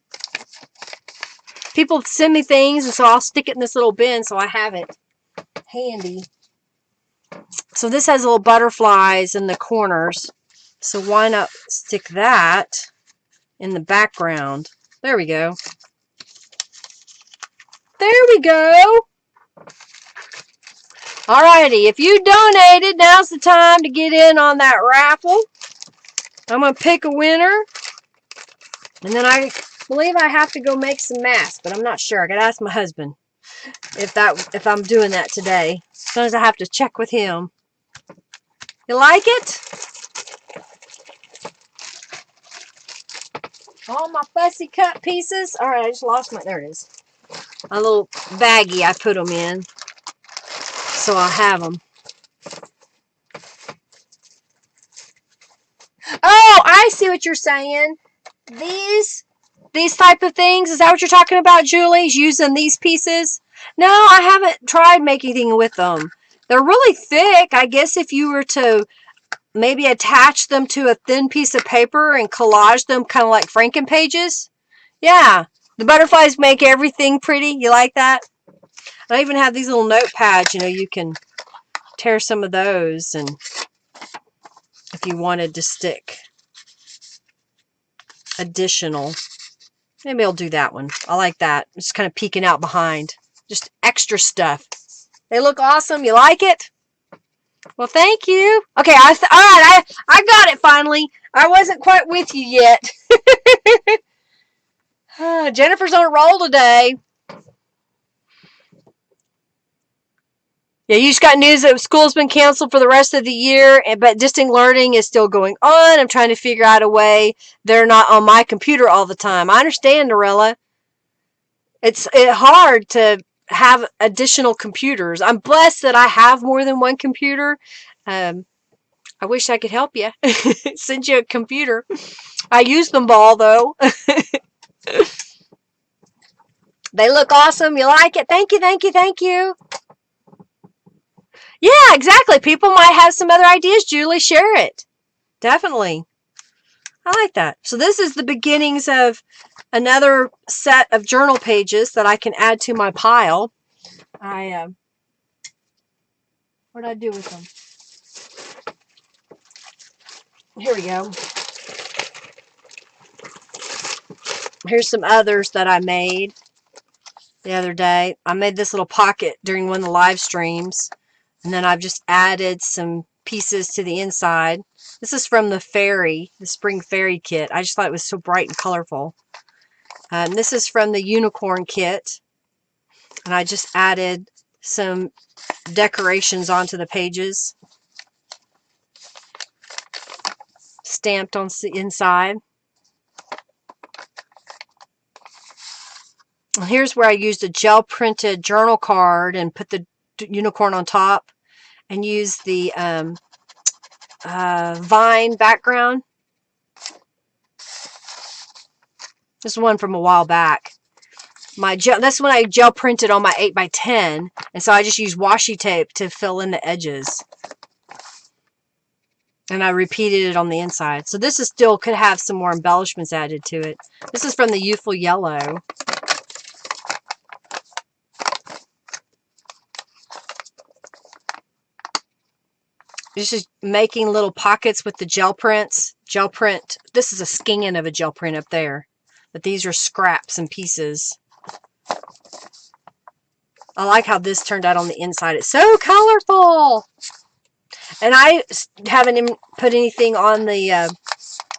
People send me things, and so I'll stick it in this little bin so I have it handy. So this has little butterflies in the corners. So why not stick that in the background? There we go. There we go. Alrighty, if you donated, now's the time to get in on that raffle. I'm going to pick a winner. And then I believe I have to go make some masks, but I'm not sure. I got to ask my husband if I'm doing that today. Sometimes I have to check with him. You like it? All my fussy cut pieces. All right, I just lost my, there it is. A little baggie I put them in. So I'll have them. Oh, I see what you're saying. These type of things, is that what you're talking about, Julie? Using these pieces? No, I haven't tried making anything with them. They're really thick. I guess if you were to maybe attach them to a thin piece of paper and collage them kind of like Franken pages. Yeah, the butterflies make everything pretty. You like that? I even have these little notepads, you know, you can tear some of those, and if you wanted to stick additional, maybe I'll do that one. I like that. Just kind of peeking out behind. Just extra stuff. They look awesome. You like it? Well, thank you. Okay, all right, I got it finally. I wasn't quite with you yet. Jennifer's on a roll today. Yeah, you just got news that school's been canceled for the rest of the year, but distant learning is still going on. I'm trying to figure out a way they're not on my computer all the time. I understand, Norella. It's hard to have additional computers. I'm blessed that I have more than one computer. I wish I could help you. Send you a computer. I use them all, though. They look awesome. You like it? Thank you, thank you, thank you. Yeah, exactly. People might have some other ideas, Julie. Share it. Definitely. I like that. So this is the beginnings of another set of journal pages that I can add to my pile. What did I do with them? Here we go. Here's some others that I made the other day. I made this little pocket during one of the live streams. And then I've just added some pieces to the inside. This is from the spring fairy kit. I just thought it was so bright and colorful. This is from the unicorn kit. And I just added some decorations onto the pages. Stamped on the inside. Here's where I used a gel printed journal card and put the unicorn on top and used the vine background. This is one from a while back. That's when I gel printed on my 8x10, and so I just used washi tape to fill in the edges. And I repeated it on the inside. So this is still could have some more embellishments added to it. This is from the Youthful Yellow. This is making little pockets with the gel prints. Gel print. This is a scan of a gel print up there. But these are scraps and pieces. I like how this turned out on the inside. It's so colorful. And I haven't even put anything on the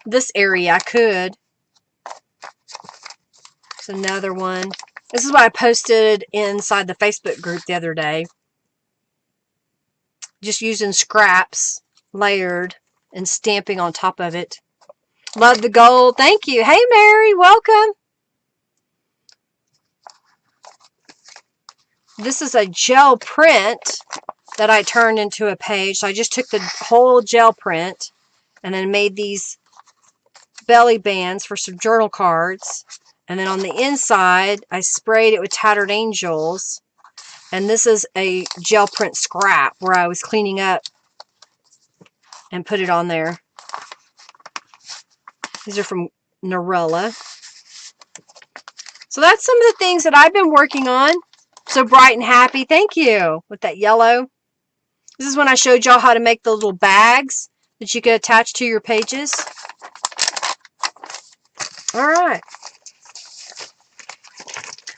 this area. I could. It's another one. This is what I posted inside the Facebook group the other day. Just using scraps, layered, and stamping on top of it. Love the gold. Thank you. Hey, Mary. Welcome. This is a gel print that I turned into a page. So I just took the whole gel print and then made these belly bands for some journal cards. And then on the inside, I sprayed it with Tattered Angels. And this is a gel print scrap where I was cleaning up and put it on there. These are from Norella. So that's some of the things that I've been working on. So bright and happy. Thank you. With that yellow. This is when I showed y'all how to make the little bags that you could attach to your pages. All right.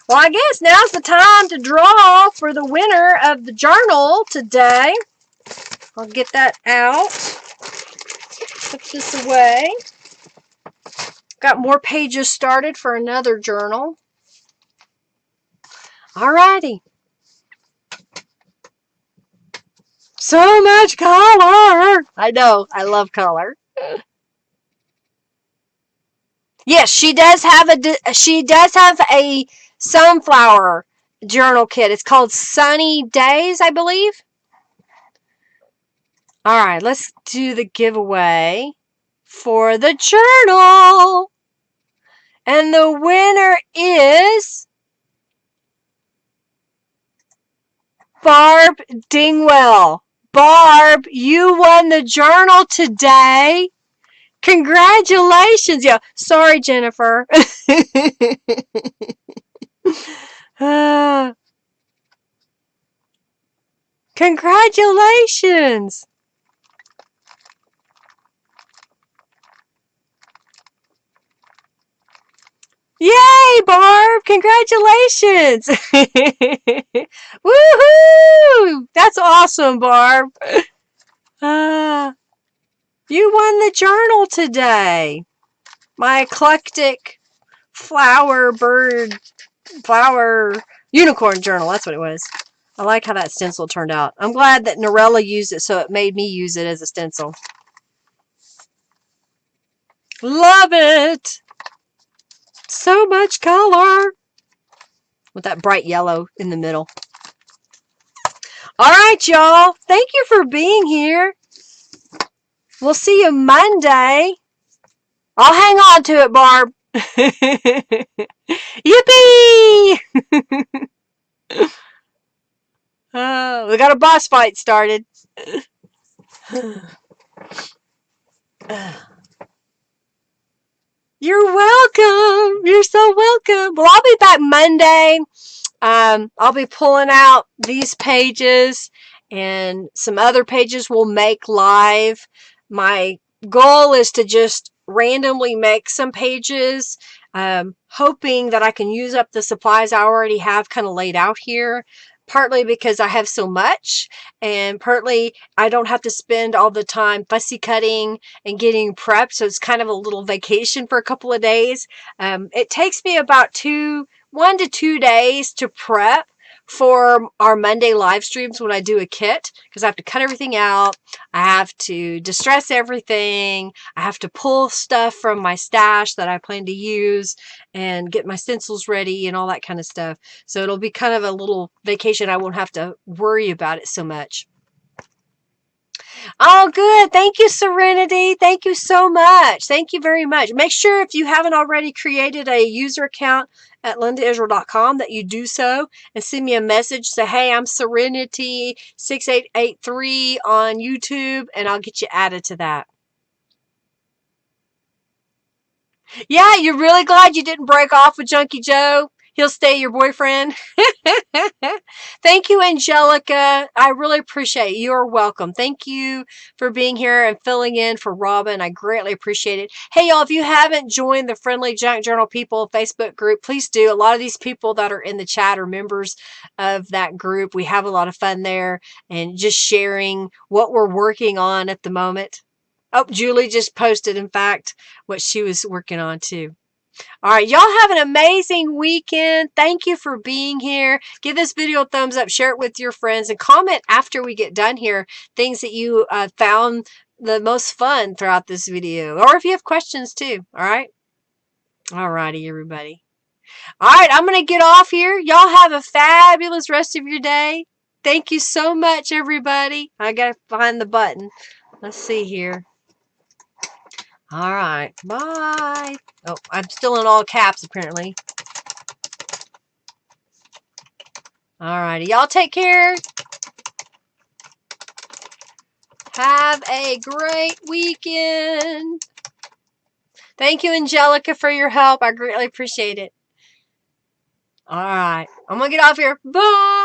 Well, I guess now's the time to draw for the winner of the journal today. I'll get that out. Put this away. Got more pages started for another journal. Alrighty. So much color. I know. I love color. Yes, she does have a sunflower journal kit. It's called Sunny Days, I believe. All right, let's do the giveaway for the journal. And the winner is Barb Dingwell. Barb, you won the journal today. Congratulations. Yeah, sorry, Jennifer. Congratulations. Yay, Barb. Congratulations. Woohoo. That's awesome, Barb. You won the journal today. My eclectic flower unicorn journal. That's what it was. I like how that stencil turned out. I'm glad that Norella used it, so it made me use it as a stencil. Love it. So much color. With that bright yellow in the middle. All right, y'all. Thank you for being here. We'll see you Monday. I'll hang on to it, Barb. Yippee! We got a boss fight started. You're welcome. You're so welcome. Well, I'll be back Monday. I'll be pulling out these pages and some other pages we'll make live. My goal is to just randomly make some pages, hoping that I can use up the supplies I already have kind of laid out here. partly because I have so much, and partly I don't have to spend all the time fussy cutting and getting prepped. So it's kind of a little vacation for a couple of days. It takes me about 1 to 2 days to prep for our Monday live streams when I do a kit, because I have to cut everything out. I have to distress everything. I have to pull stuff from my stash that I plan to use and get my stencils ready and all that kind of stuff. So it'll be kind of a little vacation. I won't have to worry about it so much. Oh, good. Thank you, Serenity. Thank you so much. Thank you very much. Make sure if you haven't already created a user account at lindaisrael.com that you do so and send me a message. Say, hey, I'm Serenity6883 on YouTube, and I'll get you added to that. Yeah, you're really glad you didn't break off with Junkie Joe? He'll stay your boyfriend. Thank you, Angelica. I really appreciate it. You're welcome. Thank you for being here and filling in for Robin. I greatly appreciate it. Hey, y'all, if you haven't joined the Friendly Junk Journal People Facebook group, please do. A lot of these people that are in the chat are members of that group. We have a lot of fun there and just sharing what we're working on at the moment. Oh, Julie just posted, in fact, what she was working on too. All right, y'all have an amazing weekend. Thank you for being here. Give this video a thumbs up, share it with your friends, and comment after we get done here things that you found the most fun throughout this video, or if you have questions too. All right. All righty, everybody. All right, I'm going to get off here. Y'all have a fabulous rest of your day. Thank you so much, everybody. I got to find the button. Let's see here. All right. Bye. Oh, I'm still in all caps, apparently. All righty. Y'all take care. Have a great weekend. Thank you, Angelica, for your help. I greatly appreciate it. All right. I'm going to get off here. Bye.